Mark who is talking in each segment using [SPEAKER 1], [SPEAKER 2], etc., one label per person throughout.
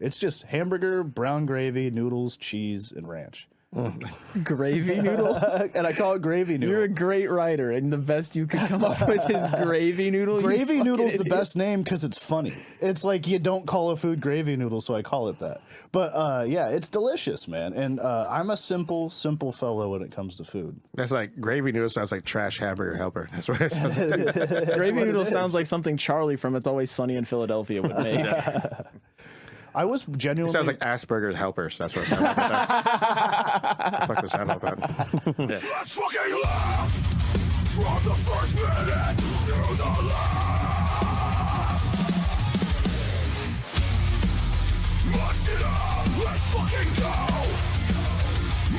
[SPEAKER 1] It's just hamburger, brown gravy, noodles, cheese, and ranch.
[SPEAKER 2] Gravy noodle?
[SPEAKER 1] And I call it gravy noodle.
[SPEAKER 2] You're a great writer, and the best you could come up with is gravy noodle.
[SPEAKER 1] Gravy noodle's the best name because it's funny. It's like you don't call a food gravy noodle, so I call it that. But yeah, it's delicious, man. And I'm a simple fellow when it comes to food.
[SPEAKER 3] That's like gravy noodle sounds like trash hamburger helper. That's what it sounds like.
[SPEAKER 2] Gravy noodle sounds like something Charlie from It's Always Sunny in Philadelphia would make.
[SPEAKER 1] I was genuinely...
[SPEAKER 3] It sounds like Asperger's helpers. That's what it sounds like. What the fuck was that all about? Yeah.
[SPEAKER 4] Let's fucking laugh from the first minute to the last. Mush it up, let's fucking go.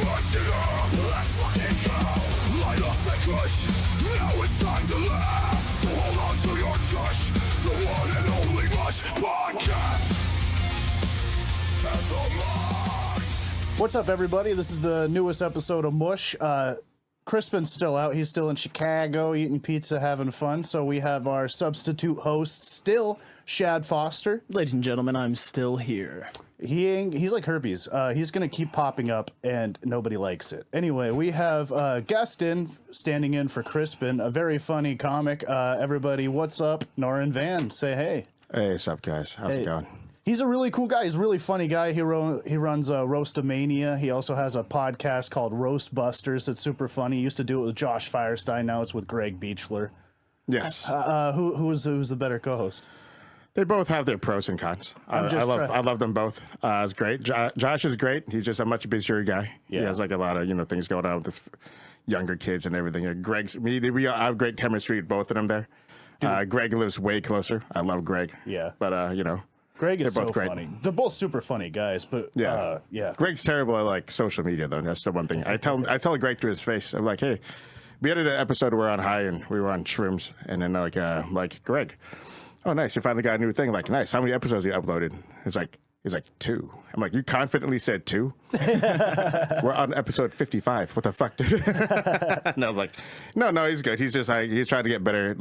[SPEAKER 4] Mush it up, let's fucking go. Light up the kush, now it's time to laugh. So hold on to your tush, the one and only Mush Podcast.
[SPEAKER 1] What's up, everybody? This is the newest episode of MUSH. Crispin's still out. He's still in Chicago eating pizza, having fun. So we have our substitute host still, Shad Foster.
[SPEAKER 2] Ladies and gentlemen, I'm still here.
[SPEAKER 1] He's like herpes. He's going to keep popping up, and nobody likes it. Anyway, we have a guest standing in for Crispin, a very funny comic. Everybody, what's up? Narin Vann, say hey.
[SPEAKER 3] Hey, what's up, guys? How's it going?
[SPEAKER 1] He's a really cool guy. He's a really funny guy. He runs Roastamania. He also has a podcast called Roast Busters. It's super funny. He used to do it with Josh Firestein. Now it's with Greg Beechler.
[SPEAKER 3] Yes.
[SPEAKER 1] Who's the better co-host?
[SPEAKER 3] They both have their pros and cons. I love them both. It's great. Josh is great. He's just a much busier guy.
[SPEAKER 1] Yeah.
[SPEAKER 3] He has like a lot of things going on with his younger kids and everything. We have great chemistry with both of them there. Greg lives way closer. I love Greg.
[SPEAKER 1] Yeah.
[SPEAKER 3] But
[SPEAKER 1] Greg is
[SPEAKER 3] they're both
[SPEAKER 1] so
[SPEAKER 3] great.
[SPEAKER 1] funny. They're both super funny guys, but
[SPEAKER 3] yeah. Greg's terrible at like social media though. That's the one thing. I tell Greg to his face. I'm like, hey, we had an episode where we're on high and we were on shrooms, and then like Greg, oh nice, you finally got a new thing. Like nice, how many episodes you uploaded? He's like 2. I'm like, you confidently said 2? We're on episode 55. What the fuck, dude? And I was like, no, he's good. He's just he's trying to get better,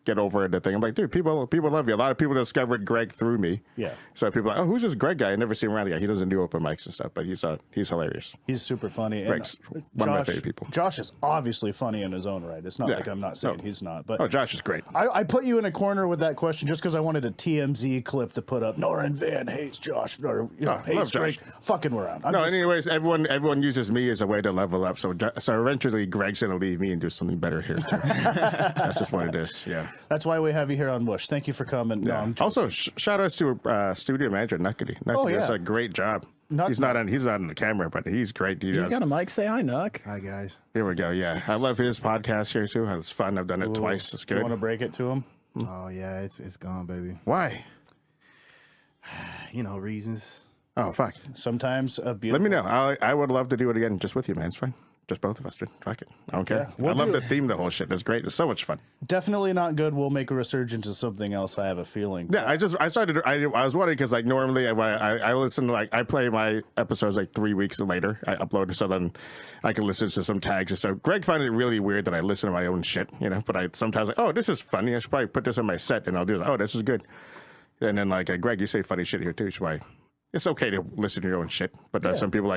[SPEAKER 3] get over the thing. I'm like, dude, people love you. A lot of people discovered Greg through me.
[SPEAKER 1] Yeah.
[SPEAKER 3] So people are like, oh, who's this Greg guy? I never see him around. Yeah, he doesn't do open mics and stuff, but he's hilarious.
[SPEAKER 1] He's super funny.
[SPEAKER 3] Greg's one of my favorite people.
[SPEAKER 1] Josh is obviously funny in his own right. It's not like I'm not saying he's not. But
[SPEAKER 3] Josh is great.
[SPEAKER 1] I put you in a corner with that question just because I wanted a TMZ clip to put up. Narin Vann hates Josh, or hates Greg. Fucking around.
[SPEAKER 3] Anyways, everyone uses me as a way to level up. So eventually, Greg's gonna leave me and do something better here. That's just what it is. Yeah.
[SPEAKER 1] That's why we have you here on MUSH. Thank you for coming.
[SPEAKER 3] Yeah. Also, shout outs to studio manager Nuckety. Nuckety does a great job. He's not on the camera, but he's great. He's
[SPEAKER 2] got a mic. Say hi, Nuck.
[SPEAKER 5] Hi, guys.
[SPEAKER 3] Here we go. Yeah, I love his podcast here too. It's fun. I've done it twice. It's good.
[SPEAKER 1] Do you want to break it to him?
[SPEAKER 5] Oh yeah, it's gone, baby.
[SPEAKER 3] Why?
[SPEAKER 5] Reasons.
[SPEAKER 3] Oh fuck.
[SPEAKER 1] Sometimes a beautiful...
[SPEAKER 3] Let me know. I would love to do it again just with you, man. It's fine. Just both of us, dude. Fuck it. I don't care.
[SPEAKER 1] We'll
[SPEAKER 3] I love the theme, the whole shit. It's great. It's so much fun.
[SPEAKER 1] Definitely not good. We'll make a resurgence to something else. I have a feeling.
[SPEAKER 3] Yeah, I was wondering because normally I listen to I play my episodes 3 weeks later. I upload so then I can listen to some tags and stuff. Greg finds it really weird that I listen to my own shit, but I sometimes oh, this is funny. I should probably put this on my set and I'll do this. Oh, this is good. And then Greg, you say funny shit here too. So it's okay to listen to your own shit, but some people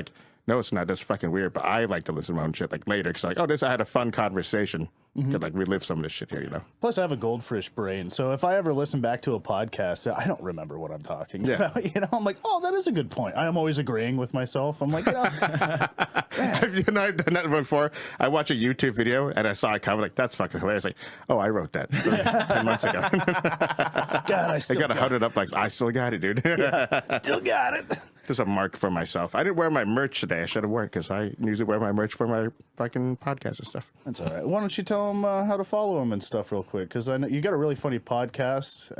[SPEAKER 3] no, it's not. That's fucking weird. But I like to listen to my own shit later because I had a fun conversation. Could relive some of this shit here,
[SPEAKER 1] Plus, I have a goldfish brain, so if I ever listen back to a podcast, I don't remember what I'm talking about. I'm like, oh, that is a good point. I am always agreeing with myself. I'm like,
[SPEAKER 3] have you I've done that before? I watch a YouTube video and I saw a comment that's fucking hilarious. Oh, I wrote that 10 months ago.
[SPEAKER 1] God, I
[SPEAKER 3] got to hunt it up I still got it, dude.
[SPEAKER 1] Still got it.
[SPEAKER 3] Just a mark for myself. I didn't wear my merch today. I should have worn it because I usually wear my merch for my fucking podcast and stuff.
[SPEAKER 1] That's all right. Why don't you tell them how to follow them and stuff real quick? Because I know you got a really funny podcast.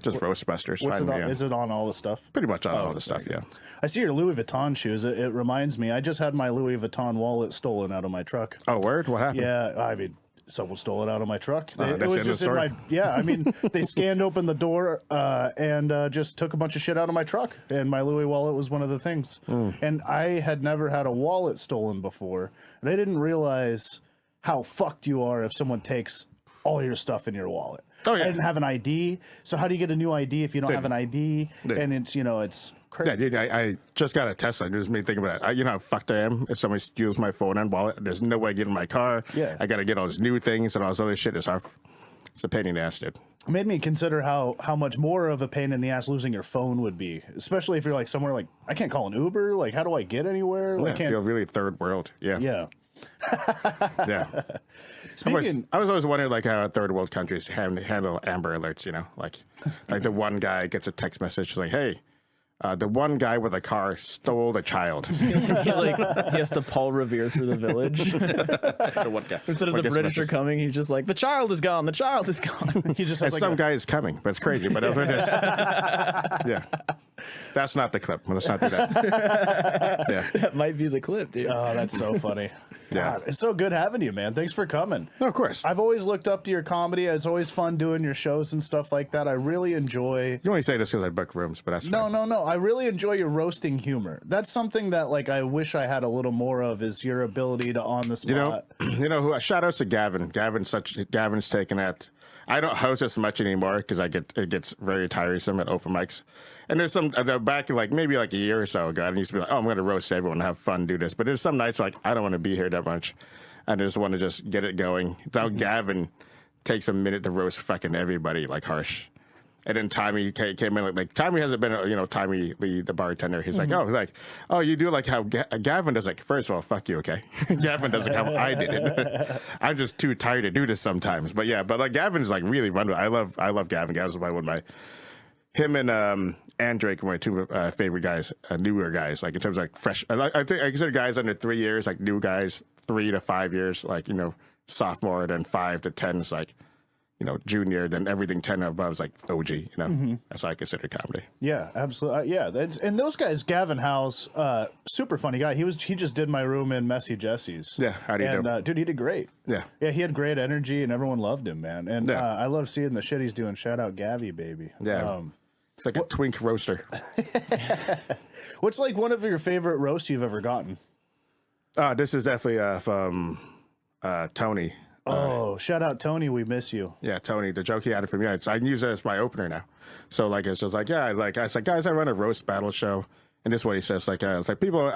[SPEAKER 3] Just Roast Busters.
[SPEAKER 1] What's it on? Is it on all the stuff?
[SPEAKER 3] Pretty much on all the stuff, yeah.
[SPEAKER 1] I see your Louis Vuitton shoes. It reminds me. I just had my Louis Vuitton wallet stolen out of my truck.
[SPEAKER 3] Oh, word? What happened?
[SPEAKER 1] Yeah, I mean... Someone stole it out of my truck.
[SPEAKER 3] It was just in my
[SPEAKER 1] they scanned open the door and just took a bunch of shit out of my truck. And my Louis wallet was one of the things. And I had never had a wallet stolen before. And I didn't realize how fucked you are if someone takes all your stuff in your wallet.
[SPEAKER 3] Oh, yeah.
[SPEAKER 1] I didn't have an ID. So how do you get a new ID if you don't have an ID?
[SPEAKER 3] Yeah.
[SPEAKER 1] And it's, Crazy.
[SPEAKER 3] Yeah, dude, I just got a Tesla. It just made me think about it. You know how fucked I am if somebody steals my phone and wallet. There's no way I get in my car.
[SPEAKER 1] Yeah.
[SPEAKER 3] I got to get all these new things and all this other shit. It's a pain in the ass, dude.
[SPEAKER 1] It made me consider how much more of a pain in the ass losing your phone would be, especially if you're like somewhere like I can't call an Uber. Like, how do I get anywhere?
[SPEAKER 3] Yeah,
[SPEAKER 1] Like,
[SPEAKER 3] I feel really third world. Yeah.
[SPEAKER 1] yeah.
[SPEAKER 3] Yeah.
[SPEAKER 1] Speaking,
[SPEAKER 3] I was always wondering like how third world countries handle Amber Alerts, you know, like the one guy gets a text message like, hey, the one guy with a car stole a child.
[SPEAKER 2] he has to Paul Revere through the village.
[SPEAKER 3] The one guy.
[SPEAKER 2] Instead of the British are coming, he's just like, the child is gone. The child is gone.
[SPEAKER 1] he just
[SPEAKER 3] And
[SPEAKER 1] has like
[SPEAKER 3] some guy is coming, but it's crazy. But it is. Yeah. That's not the clip. Let's not do that. Yeah.
[SPEAKER 2] That might be the clip, dude.
[SPEAKER 1] oh, that's so funny.
[SPEAKER 3] Yeah.
[SPEAKER 1] God, it's so good having you, man. Thanks for coming.
[SPEAKER 3] No, of course.
[SPEAKER 1] I've always looked up to your comedy. It's always fun doing your shows and stuff like that. I really enjoy.
[SPEAKER 3] You only say this because I book rooms, but that's
[SPEAKER 1] No,
[SPEAKER 3] fine.
[SPEAKER 1] no. I really enjoy your roasting humor. That's something that like I wish I had a little more of is your ability to on the spot.
[SPEAKER 3] You know who? Shout outs to Gavin. Gavin's taken that. I don't host as much anymore because it gets very tiresome at open mics. And there's some back like maybe like a year or so ago, I used to be like, oh, I'm going to roast everyone and have fun, do this. But there's some nights like I don't want to be here that much. I just want to just get it going. Now Gavin takes a minute to roast fucking everybody like harsh. And then Tommy came in like Tommy hasn't been, you know, Tommy Lee, the bartender. He's like, oh, you do like how Gavin does. Like, first of all, fuck you, okay? Gavin does like how I did it. I'm just too tired to do this sometimes. But yeah, but like Gavin's like really run. I love Gavin. Gavin's one of my. Him and Drake are my two favorite guys, newer guys. Like in terms of like fresh. I think I consider guys under 3 years like new guys, 3 to 5 years, like you know sophomore, then 5 to 10 is like. You know, junior, then everything 10 and above is like OG, you know? That's how I consider comedy.
[SPEAKER 1] Yeah, absolutely. Yeah, and those guys, Gavin House, super funny guy. He just did my room in Messy Jesse's.
[SPEAKER 3] Yeah, how do you do?
[SPEAKER 1] Dude, he did great.
[SPEAKER 3] Yeah.
[SPEAKER 1] Yeah, he had great energy and everyone loved him, man. And
[SPEAKER 3] Yeah.
[SPEAKER 1] I love seeing the shit he's doing. Shout out Gavi, baby.
[SPEAKER 3] Yeah. It's like a twink roaster.
[SPEAKER 1] What's like one of your favorite roasts you've ever gotten?
[SPEAKER 3] This is definitely from Tony.
[SPEAKER 1] Oh, shout out Tony, we miss you.
[SPEAKER 3] Yeah, Tony, the joke he had for me. I use it as my opener now. So like it's just like, yeah, like I was like, guys, I run a roast battle show. And this is what he says. Like it's like people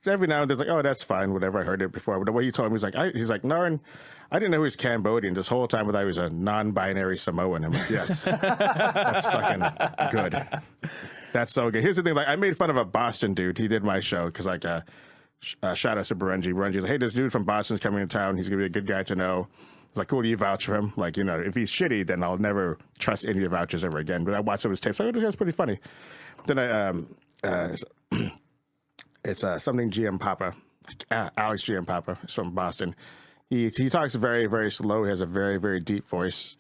[SPEAKER 3] every now and then it's like, oh, that's fine, whatever. I heard it before. But the way he told me, he's like, Narin, I didn't know he was Cambodian this whole time. I thought he was a non-binary Samoan. I'm like, yes, that's fucking good. That's so good. Here's the thing, like I made fun of a Boston dude. He did my show because like shout out to Berenji. Berenji's like, hey, this dude from Boston's coming to town. He's gonna be a good guy to know. It's like, cool, do you vouch for him? Like, you know, if he's shitty, then I'll never trust any of your vouchers ever again. But I watched some of his tapes. Like, oh, this guy's pretty funny. Then it's something GM Papa, Alex GM Papa. He's from Boston. He talks very, very slow. He has a very, very deep voice,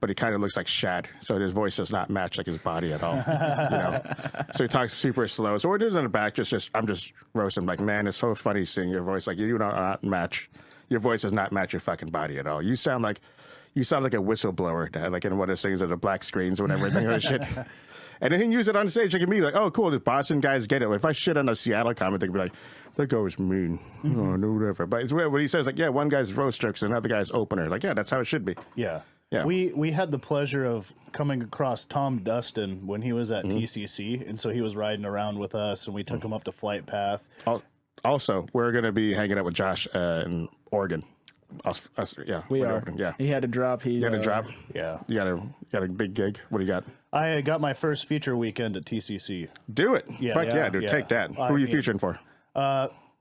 [SPEAKER 3] but he kind of looks like Shad. So his voice does not match like his body at all. You know? So he talks super slow. So we're doing in the back, I'm just roasting. Like, man, it's so funny seeing your voice. Like, you do not match. Your voice does not match your fucking body at all. You sound like a whistleblower, like in one of those things of the black screens or whatever. Thing or shit. And then he use it on stage. Like me, like, oh, cool, the Boston guys get it. If I shit on a Seattle comic, they'd be like, that guy was mean. Oh, no, whatever. But it's weird when he says, like, yeah, one guy's roast jokes and another guy's opener. Like, yeah, that's how it should be.
[SPEAKER 1] Yeah.
[SPEAKER 3] Yeah.
[SPEAKER 1] We had the pleasure of coming across Tom Dustin when he was at TCC, and so he was riding around with us, and we took him up to Flight Path.
[SPEAKER 3] Also, we're going to be hanging out with Josh in Oregon. Yeah,
[SPEAKER 2] We
[SPEAKER 3] we're
[SPEAKER 2] are.
[SPEAKER 3] opening, yeah.
[SPEAKER 2] He had a drop.
[SPEAKER 3] You got a drop?
[SPEAKER 1] Yeah.
[SPEAKER 3] You got a big gig? What do you got?
[SPEAKER 1] I got my first feature weekend at TCC.
[SPEAKER 3] Do it.
[SPEAKER 1] Yeah,
[SPEAKER 3] Fuck
[SPEAKER 1] yeah,
[SPEAKER 3] yeah, dude.
[SPEAKER 1] yeah.
[SPEAKER 3] Take that.
[SPEAKER 1] I
[SPEAKER 3] Who are you
[SPEAKER 1] mean-
[SPEAKER 3] featuring for?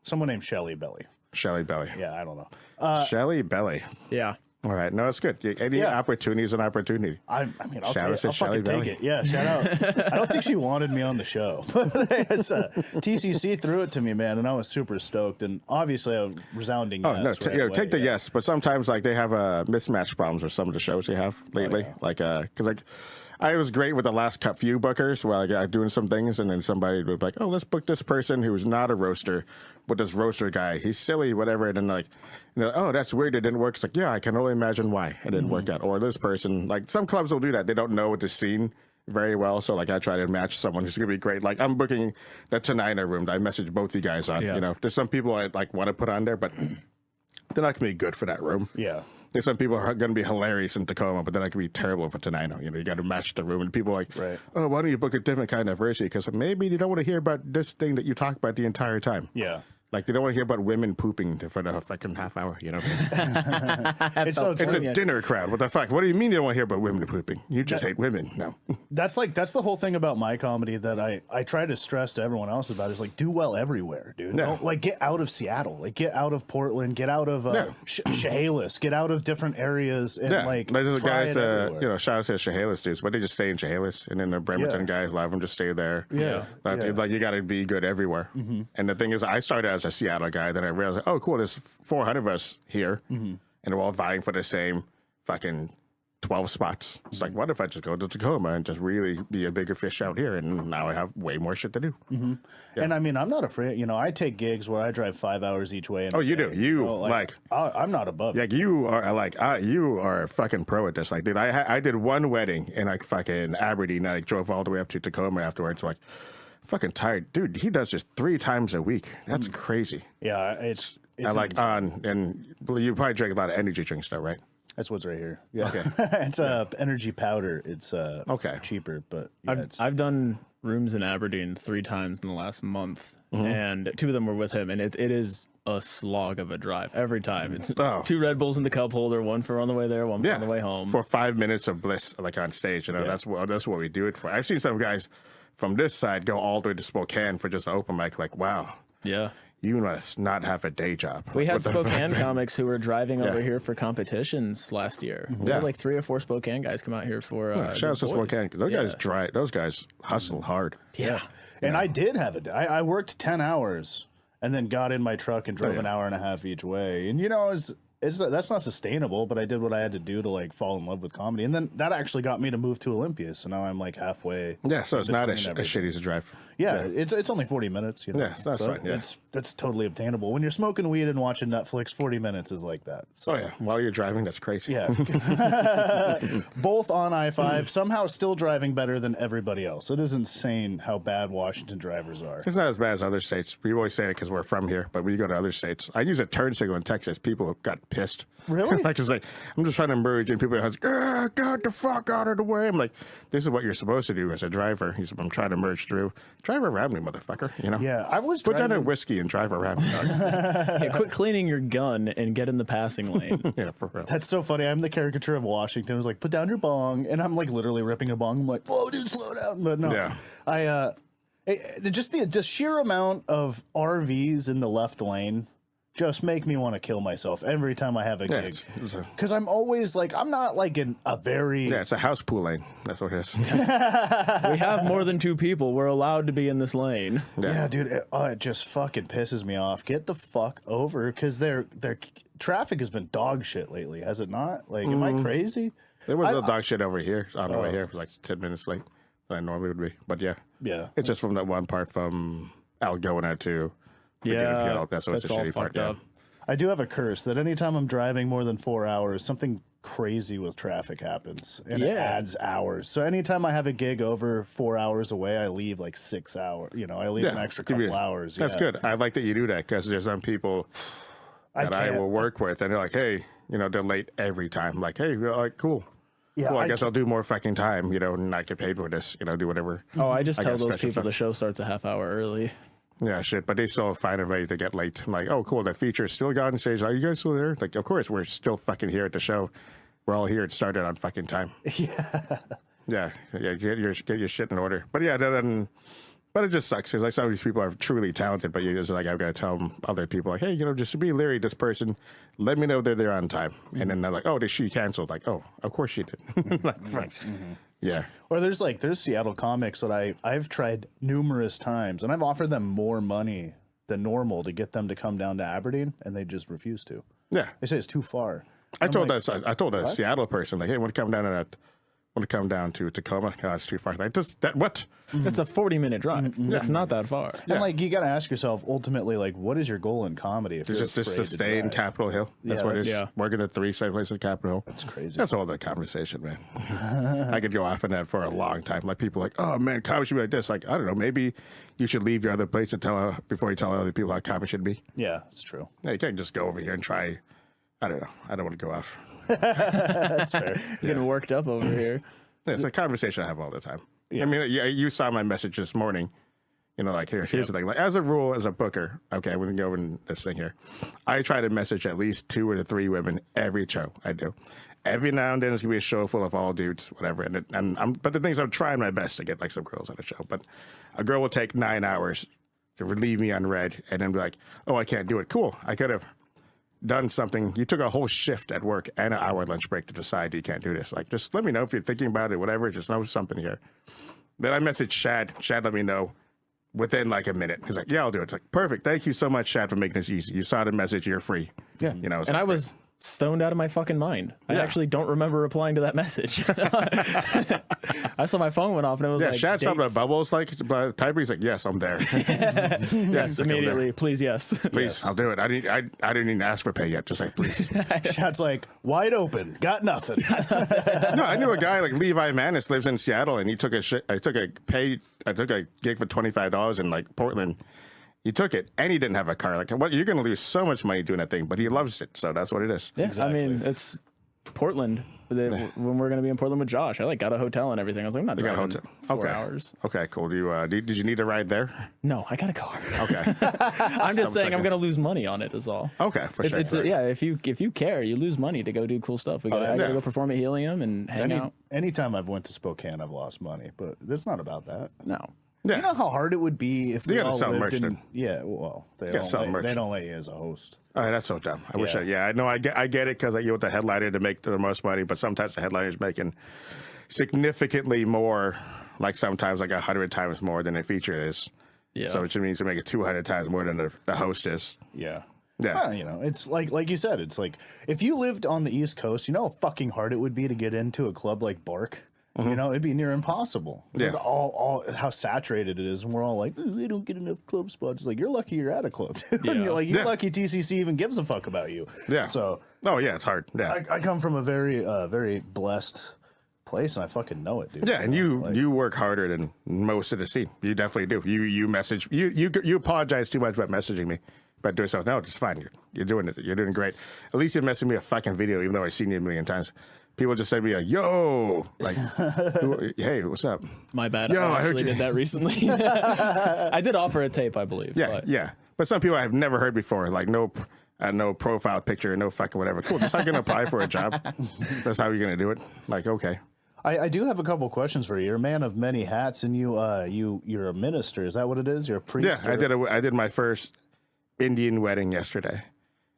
[SPEAKER 1] Someone named Shelly Belly.
[SPEAKER 3] Shelly Belly.
[SPEAKER 1] Yeah, I don't know.
[SPEAKER 3] Shelly Belly.
[SPEAKER 2] Yeah.
[SPEAKER 3] All right. No, it's good. Any opportunity is an opportunity.
[SPEAKER 1] I mean, I'll,
[SPEAKER 3] Shout out to
[SPEAKER 1] I'll
[SPEAKER 3] Shelly
[SPEAKER 1] fucking take
[SPEAKER 3] Belly.
[SPEAKER 1] it. Yeah, shout out. I don't think she wanted me on the show. But TCC threw it to me, man, and I was super stoked. And obviously, a resounding
[SPEAKER 3] Oh,
[SPEAKER 1] yes.
[SPEAKER 3] no.
[SPEAKER 1] right away,
[SPEAKER 3] Take the
[SPEAKER 1] yeah.
[SPEAKER 3] yes. But sometimes, like, they have mismatch problems with some of the shows they have lately. Like, because, like, I was great with the last few bookers where I got doing some things, and then somebody would be like, oh, let's book this person who's not a roaster, but this roaster guy. He's silly, whatever. And then, like, you know, oh, that's weird. It didn't work. It's like, yeah, I can only imagine why it didn't work out. Or this person, like, some clubs will do that. They don't know the scene very well. So, like, I try to match someone who's going to be great. Like, I'm booking the Tenina room that I messaged both you guys on.
[SPEAKER 2] Yeah.
[SPEAKER 3] You know, there's some people I, like, want to put on there, but they're not going to be good for that room.
[SPEAKER 1] Yeah.
[SPEAKER 3] There's some people are going to be hilarious in Tacoma, but then I could be terrible for Tenino. You got to match the room, and people are like,
[SPEAKER 1] Right.
[SPEAKER 3] oh, why don't you book a different kind of diversity? Because maybe you don't want to hear about this thing that you talk about the entire time.
[SPEAKER 1] Yeah.
[SPEAKER 3] Like, they don't want to hear about women pooping for the fucking half hour, you know what I mean?
[SPEAKER 1] It's so
[SPEAKER 3] It's
[SPEAKER 1] true.
[SPEAKER 3] a dinner crowd. What the fuck? What do you mean you don't want to hear about women pooping? You just hate women. No.
[SPEAKER 1] That's the whole thing about my comedy that I try to stress to everyone else about is like do well everywhere, dude.
[SPEAKER 3] Yeah.
[SPEAKER 1] Don't, like get out of Seattle, like get out of Portland, get out of Chehalis, get out of different areas and like
[SPEAKER 3] there's
[SPEAKER 1] try
[SPEAKER 3] guys,
[SPEAKER 1] it everywhere.
[SPEAKER 3] shout out to Chehalis dudes, but they just stay in Chehalis, and then the Bremerton guys, a lot of them just stay there.
[SPEAKER 1] Yeah.
[SPEAKER 3] But
[SPEAKER 1] Yeah.
[SPEAKER 3] like you got to be good everywhere. And the thing is, I started as a Seattle guy, then I realized, oh, cool, there's 400 of us here, and we're all vying for the same fucking 12 spots. It's like, what if I just go to Tacoma and just really be a bigger fish out here, and now I have way more shit to do.
[SPEAKER 1] And I mean, I'm not afraid. You know, I take gigs where I drive 5 hours each way.
[SPEAKER 3] Oh, you do. You
[SPEAKER 1] I'm not above.
[SPEAKER 3] like you are a fucking pro at this. Like, dude, I did one wedding in like fucking Aberdeen, and I drove all the way up to Tacoma afterwards. Like, fucking tired, dude. He does just 3 times a week. That's crazy.
[SPEAKER 1] Yeah, it's
[SPEAKER 3] I like
[SPEAKER 1] insane.
[SPEAKER 3] and you probably drink a lot of energy drinks, though, right?
[SPEAKER 1] That's what's right here. Yeah,
[SPEAKER 3] Okay.
[SPEAKER 1] it's energy powder. It's
[SPEAKER 3] Okay.
[SPEAKER 1] cheaper, but yeah,
[SPEAKER 2] I've done rooms in Aberdeen 3 times in the last month, and 2 of them were with him, and it is a slog of a drive every time. It's 2 Red Bulls in the cup holder, one for on the way there, one for on the way home.
[SPEAKER 3] For 5 minutes of bliss, like on stage. You know, that's what we do it for. I've seen some guys from this side go all the way to Spokane for just an open mic. Like, wow,
[SPEAKER 2] Yeah.
[SPEAKER 3] you must not have a day job.
[SPEAKER 2] We had
[SPEAKER 3] What the
[SPEAKER 2] Spokane
[SPEAKER 3] fuck?
[SPEAKER 2] comics who were driving over
[SPEAKER 3] Yeah.
[SPEAKER 2] here for competitions last year. We
[SPEAKER 3] Yeah.
[SPEAKER 2] had like 3 or 4 Spokane guys come out here for
[SPEAKER 3] Shout out to
[SPEAKER 2] the boys.
[SPEAKER 3] Spokane, because those guys hustle hard.
[SPEAKER 2] Yeah.
[SPEAKER 1] And I did have it. I worked 10 hours and then got in my truck and drove an hour and a half each way. And you know, that's not sustainable, but I did what I had to do to like fall in love with comedy. And then that actually got me to move to Olympia. So now I'm like halfway.
[SPEAKER 3] Yeah, so it's not as
[SPEAKER 1] between
[SPEAKER 3] shitty as a drive.
[SPEAKER 1] Yeah, it's only 40 minutes. You know?
[SPEAKER 3] Yeah, so that's fine, yeah.
[SPEAKER 1] That's totally obtainable. When you're smoking weed and watching Netflix, 40 minutes is like that. So,
[SPEAKER 3] Oh yeah, while you're driving, that's crazy.
[SPEAKER 1] yeah. Both on I-5, somehow still driving better than everybody else. It is insane how bad Washington drivers are.
[SPEAKER 3] It's not as bad as other states. We always say it because we're from here, but when you go to other states, I use a turn signal in Texas. People got pissed.
[SPEAKER 1] Really?
[SPEAKER 3] Like, it's like, I'm just trying to merge, and people are like, get the fuck out of the way. I'm like, this is what you're supposed to do as a driver. I'm trying to merge through. Drive around me, motherfucker. You know?
[SPEAKER 1] Yeah, I was
[SPEAKER 3] Put down
[SPEAKER 1] driving.
[SPEAKER 3] a whiskey and drive around. me, dog.
[SPEAKER 2] Yeah, quit cleaning your gun and get in the passing lane.
[SPEAKER 3] Yeah, for real.
[SPEAKER 1] That's so funny. I'm the caricature of Washington. It was like, put down your bong. And I'm like literally ripping a bong. I'm like, whoa, dude, slow down. But no,
[SPEAKER 3] Yeah.
[SPEAKER 1] just the sheer amount of RVs in the left lane just make me want to kill myself every time I have a
[SPEAKER 3] Yeah,
[SPEAKER 1] gig.
[SPEAKER 3] it's a,
[SPEAKER 1] Because I'm always like, I'm not like in a very.
[SPEAKER 3] yeah, it's a house pool lane. That's what it is.
[SPEAKER 2] We have more than 2 people. We're allowed to be in this lane.
[SPEAKER 1] Yeah, dude, it just fucking pisses me off. Get the fuck over, because their traffic has been dog shit lately, has it not? Like, am I crazy?
[SPEAKER 3] There was no dog shit over here on the way here. It was like 10 minutes late than I normally would be. But yeah.
[SPEAKER 1] Yeah.
[SPEAKER 3] It's just from that one part from Algona to
[SPEAKER 2] Yeah,
[SPEAKER 3] That's what's the
[SPEAKER 2] all
[SPEAKER 3] shitty part.
[SPEAKER 2] fucked
[SPEAKER 3] Yeah.
[SPEAKER 2] up.
[SPEAKER 1] I do have a curse that anytime I'm driving more than 4 hours, something crazy with traffic happens, and it
[SPEAKER 2] Yeah.
[SPEAKER 1] adds hours. So anytime I have a gig over 4 hours away, I leave like 6 hours. You know, I leave an extra
[SPEAKER 3] give you-
[SPEAKER 1] couple hours.
[SPEAKER 3] That's
[SPEAKER 1] yeah.
[SPEAKER 3] good. I like that you do that because there's some people that I
[SPEAKER 1] can't-
[SPEAKER 3] will work with, and they're like, hey, you know, they're late every time. Like, hey, you're like, cool.
[SPEAKER 1] Yeah,
[SPEAKER 3] Cool, I
[SPEAKER 1] I
[SPEAKER 3] guess I'll do more fucking time, you know, and not get paid for this, you know, do whatever.
[SPEAKER 2] Oh, I just
[SPEAKER 3] I
[SPEAKER 2] tell
[SPEAKER 3] got
[SPEAKER 2] those
[SPEAKER 3] special
[SPEAKER 2] people
[SPEAKER 3] stuff.
[SPEAKER 2] the show starts a half hour early.
[SPEAKER 3] Yeah, shit. But they still find a way to get late. I'm like, oh, cool. The feature's still got on stage. Are you guys still there? Like, of course, we're still fucking here at the show. We're all here. It started on fucking time. Yeah. Get your shit in order. But yeah, but it just sucks because like some of these people are truly talented, but you just like I've got to tell them other people like, hey, you know, just to be leery, this person, let me know they're there on time, and then they're like, oh, she canceled. Like, oh, of course she did. Like, fuck. Yeah.
[SPEAKER 1] Or there's Seattle comics that I've tried numerous times, and I've offered them more money than normal to get them to come down to Aberdeen, and they just refuse to.
[SPEAKER 3] Yeah.
[SPEAKER 1] They say it's too far.
[SPEAKER 3] I told a Seattle person like, hey, want to come down to Tacoma? Oh, it's too far. Like, what?
[SPEAKER 2] It's a 40-minute drive. It's not that far.
[SPEAKER 1] And like, you got to ask yourself ultimately, like, what is your goal in comedy? If you're
[SPEAKER 3] Just to
[SPEAKER 1] afraid
[SPEAKER 3] stay in
[SPEAKER 1] drive?
[SPEAKER 3] Capitol Hill. That's
[SPEAKER 1] Yeah,
[SPEAKER 3] what it is.
[SPEAKER 2] yeah.
[SPEAKER 3] Working at 3 same places in Capitol Hill.
[SPEAKER 1] It's crazy.
[SPEAKER 3] That's all the conversation, man. I could go off on that for a long time. Like people are like, oh man, comedy should be like this. Like, I don't know, maybe you should leave your other place and before you tell other people how comedy should be.
[SPEAKER 1] Yeah, it's true.
[SPEAKER 3] Yeah, you can't just go over here and try. I don't know. I don't want to go off.
[SPEAKER 1] That's fair.
[SPEAKER 2] Getting worked up over here.
[SPEAKER 3] Yeah, it's a conversation I have all the time. I mean, you saw my message this morning. You know, like here's the thing. Like as a rule, as a booker, okay, we're gonna go over this thing here. I try to message at least 2 or 3 women every show. I do. Every now and then it's gonna be a show full of all dudes, whatever. But the thing is, I'm trying my best to get like some girls on the show. But a girl will take 9 hours to leave me unread and then be like, "Oh, I can't do it." Cool. I could have done something. You took a whole shift at work and an hour lunch break to decide you can't do this. Like, just let me know if you're thinking about it, whatever. Just know something here. Then I messaged Shad. Shad let me know within like a minute. He's like, "Yeah, I'll do it." It's like, perfect. Thank you so much, Shad, for making this easy. You saw the message. You're free.
[SPEAKER 2] Yeah.
[SPEAKER 3] You know,
[SPEAKER 2] and I was stoned out of my fucking mind. I actually don't remember replying to that message. I saw my phone went off and it was like,
[SPEAKER 3] Shad saw the bubbles like typing. He's like, "Yes, I'm there."
[SPEAKER 2] yes, immediately. Please, yes.
[SPEAKER 3] Please,
[SPEAKER 1] Yes.
[SPEAKER 3] I'll do it. I didn't even ask for pay yet. Just like, please.
[SPEAKER 1] Shad's like, wide open, got nothing.
[SPEAKER 3] No, I knew a guy like Levi Manis lives in Seattle, and he took a gig for $25 in like Portland. He took it, and he didn't have a car. Like, what? You're going to lose so much money doing that thing, but he loves it, so that's what it is.
[SPEAKER 2] Yeah,
[SPEAKER 1] Exactly.
[SPEAKER 2] I mean, it's Portland. When we're going to be in Portland with Josh, I like got a hotel and everything. I was like, I'm not
[SPEAKER 3] You got a
[SPEAKER 2] driving
[SPEAKER 3] hotel.
[SPEAKER 2] 4
[SPEAKER 3] Okay.
[SPEAKER 2] hours.
[SPEAKER 3] Okay, cool. Do you did you need a ride there?
[SPEAKER 2] No, I got a car.
[SPEAKER 3] Okay.
[SPEAKER 2] I'm just saying I'm going to lose money on it is all.
[SPEAKER 3] Okay, for sure.
[SPEAKER 2] It's yeah, if you care, you lose money to go do cool stuff. I gotta go perform at Helium and hang out.
[SPEAKER 1] Anytime I've went to Spokane, I've lost money, but it's not about that.
[SPEAKER 2] No.
[SPEAKER 3] Yeah.
[SPEAKER 1] You know how hard it would be if
[SPEAKER 3] You
[SPEAKER 1] we
[SPEAKER 3] gotta
[SPEAKER 1] all
[SPEAKER 3] sell
[SPEAKER 1] lived
[SPEAKER 3] merch,
[SPEAKER 1] in.
[SPEAKER 3] then.
[SPEAKER 1] Yeah, well, they
[SPEAKER 3] gotta sell merch.
[SPEAKER 1] don't let you as a host.
[SPEAKER 3] Oh, that's so dumb. I wish.
[SPEAKER 1] Yeah.
[SPEAKER 3] I know. I get it because you want the headliner to make the most money, but sometimes the headliner's making significantly more, like sometimes like 100 times more than a feature is.
[SPEAKER 2] Yeah.
[SPEAKER 3] So which means to make it 200 times more than the host is.
[SPEAKER 1] Yeah.
[SPEAKER 3] Yeah.
[SPEAKER 1] Well, you know, it's like you said, it's like if you lived on the East Coast, you know how fucking hard it would be to get into a club like Bark. You know, it'd be near impossible.
[SPEAKER 3] Mm-hmm. Yeah.
[SPEAKER 1] With all how saturated it is, and we're all like, "Ooh, I don't get enough club spots." It's like you're lucky you're at a club. And you're like, you're lucky TCC even gives a fuck about you.
[SPEAKER 3] Yeah.
[SPEAKER 1] So
[SPEAKER 3] Oh yeah, it's hard. Yeah.
[SPEAKER 1] I come from a very blessed place, and I fucking know it, dude.
[SPEAKER 3] Yeah, and you work harder than most of the scene. You definitely do. You message you apologize too much about messaging me, but do yourself. No, it's fine. You're doing it. You're doing great. At least you're messaging me a fucking video, even though I've seen you a million times. People just say to me, like, "Yo, like, hey, what's up?"
[SPEAKER 2] My bad.
[SPEAKER 3] Yo, I
[SPEAKER 2] I
[SPEAKER 3] heard
[SPEAKER 2] actually
[SPEAKER 3] you.
[SPEAKER 2] did that recently. I did offer a tape, I believe.
[SPEAKER 3] Yeah,
[SPEAKER 2] but
[SPEAKER 3] yeah. But some people I've never heard before, like no profile picture, no fucking whatever. Cool. That's how you're gonna apply for a job. That's how you're gonna do it. Like, okay.
[SPEAKER 1] I do have a couple questions for you. You're a man of many hats, and you're a minister. Is that what it is? You're a priest.
[SPEAKER 3] Yeah, I did my first Indian wedding yesterday.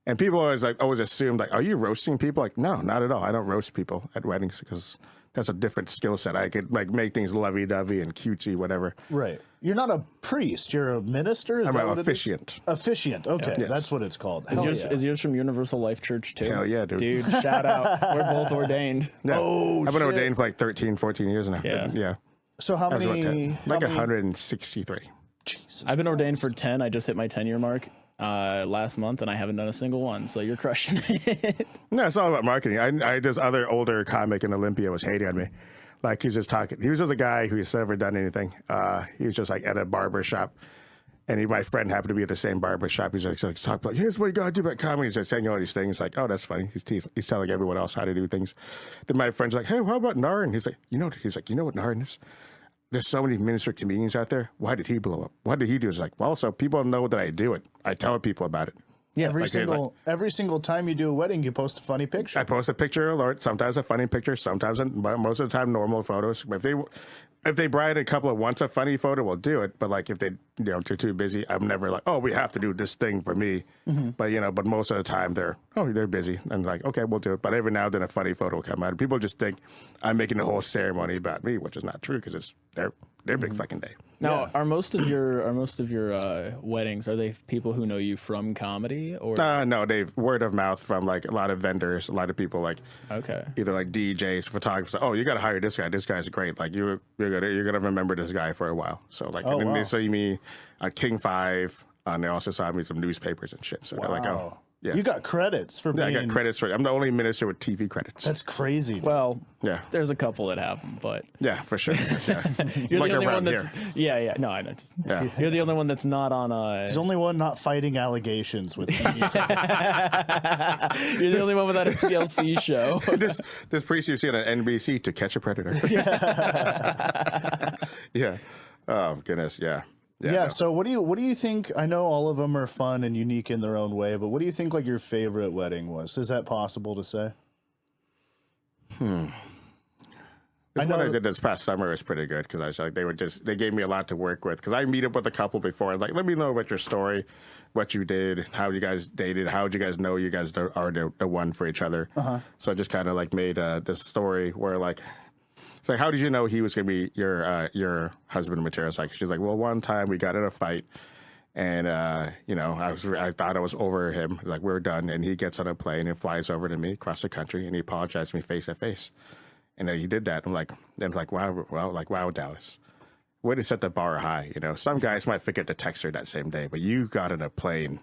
[SPEAKER 3] And people always assume like, are you roasting people? Like, no, not at all. I don't roast people at weddings because that's a different skill set. I could like make things lovey-dovey and cutesy, whatever.
[SPEAKER 1] Right. You're not a priest. You're a minister. Is
[SPEAKER 3] I'm
[SPEAKER 1] that
[SPEAKER 3] an
[SPEAKER 1] what
[SPEAKER 3] officiant.
[SPEAKER 1] It is? Officiant. Okay,
[SPEAKER 3] Yes.
[SPEAKER 1] that's what it's called. Hell yeah.
[SPEAKER 2] is yours from Universal Life Church too?
[SPEAKER 3] Hell yeah, dude.
[SPEAKER 2] Dude, shout out. We're both ordained.
[SPEAKER 3] Yeah.
[SPEAKER 1] Oh,
[SPEAKER 3] I've been
[SPEAKER 1] shit.
[SPEAKER 3] ordained for like 13, 14 years now.
[SPEAKER 2] Yeah.
[SPEAKER 3] Yeah.
[SPEAKER 1] So how
[SPEAKER 3] I was about
[SPEAKER 1] many?
[SPEAKER 3] 10, like 163.
[SPEAKER 1] Jesus.
[SPEAKER 2] I've been ordained for 10. I just hit my 10-year mark last month, and I haven't done a single one. So you're crushing it.
[SPEAKER 3] No, it's all about marketing. I this other older comic in Olympia was hating on me. Like he's just talking. He was just a guy who's never done anything. He was just like at a barber shop. And my friend happened to be at the same barber shop. He's like, talking about, here's what you got to do about comedy. He's like saying all these things. Like, oh, that's funny. He's telling everyone else how to do things. Then my friend's like, hey, how about Narin? He's like, you know what Narin is? There's so many minister comedians out there. Why did he blow up? What did he do? It's like, well, so people know that I do it. I tell people about it.
[SPEAKER 2] Yeah,
[SPEAKER 1] every single time you do a wedding, you post a funny picture.
[SPEAKER 3] I post a picture alert. Sometimes a funny picture. Sometimes, most of the time, normal photos. If they bride a couple of wants a funny photo, we'll do it. But like if they're too busy, I'm never like, oh, we have to do this thing for me.
[SPEAKER 1] Mm-hmm.
[SPEAKER 3] But most of the time they're busy and like, okay, we'll do it. But every now and then a funny photo will come out. And people just think I'm making the whole ceremony about me, which is not true because it's their big fucking day.
[SPEAKER 2] Now, are most of your weddings, are they people who know you from comedy or?
[SPEAKER 3] No, they've word of mouth from like a lot of vendors, a lot of people like
[SPEAKER 2] Okay.
[SPEAKER 3] either like DJs, photographers. Oh, you got to hire this guy. This guy's great. Like you're gonna remember this guy for a while. So like, and then they see me on King 5, and they also saw me some newspapers and shit. So they're like, oh, Yeah.
[SPEAKER 1] You got credits for
[SPEAKER 3] Yeah,
[SPEAKER 1] being.
[SPEAKER 3] I got credits for it. I'm the only minister with TV credits.
[SPEAKER 1] That's crazy. dude.
[SPEAKER 2] Well,
[SPEAKER 3] Yeah.
[SPEAKER 2] there's a couple that have them, but
[SPEAKER 3] Yeah, for sure. Yeah.
[SPEAKER 2] you're
[SPEAKER 3] Like
[SPEAKER 2] the only
[SPEAKER 3] around
[SPEAKER 2] one that's
[SPEAKER 3] here.
[SPEAKER 2] yeah. No, I know.
[SPEAKER 3] Yeah.
[SPEAKER 2] You're the only one that's not on
[SPEAKER 1] There's only one not fighting allegations with.
[SPEAKER 2] You're the only one without a TLC show.
[SPEAKER 3] this priest you see on NBC To Catch a Predator. Yeah. Oh goodness. Yeah.
[SPEAKER 1] Yeah.
[SPEAKER 3] No.
[SPEAKER 1] So what do you think? I know all of them are fun and unique in their own way, but what do you think like your favorite wedding was? Is that possible to say?
[SPEAKER 3] This one I did this past summer was pretty good because I was like they gave me a lot to work with because I meet up with a couple before. Like, let me know about your story, what you did, how you guys dated, how did you guys know you guys are the one for each other. So I just kind of like made this story where like. It's like, how did you know he was going to be your husband material? It's like, she's like, well, one time we got in a fight and, I thought I was over him. Like, we're done. And he gets on a plane and flies over to me across the country and he apologized to me face to face. And then he did that. I'm like, wow, Dallas. Way to set the bar high. Some guys might forget to text her that same day, but you got on a plane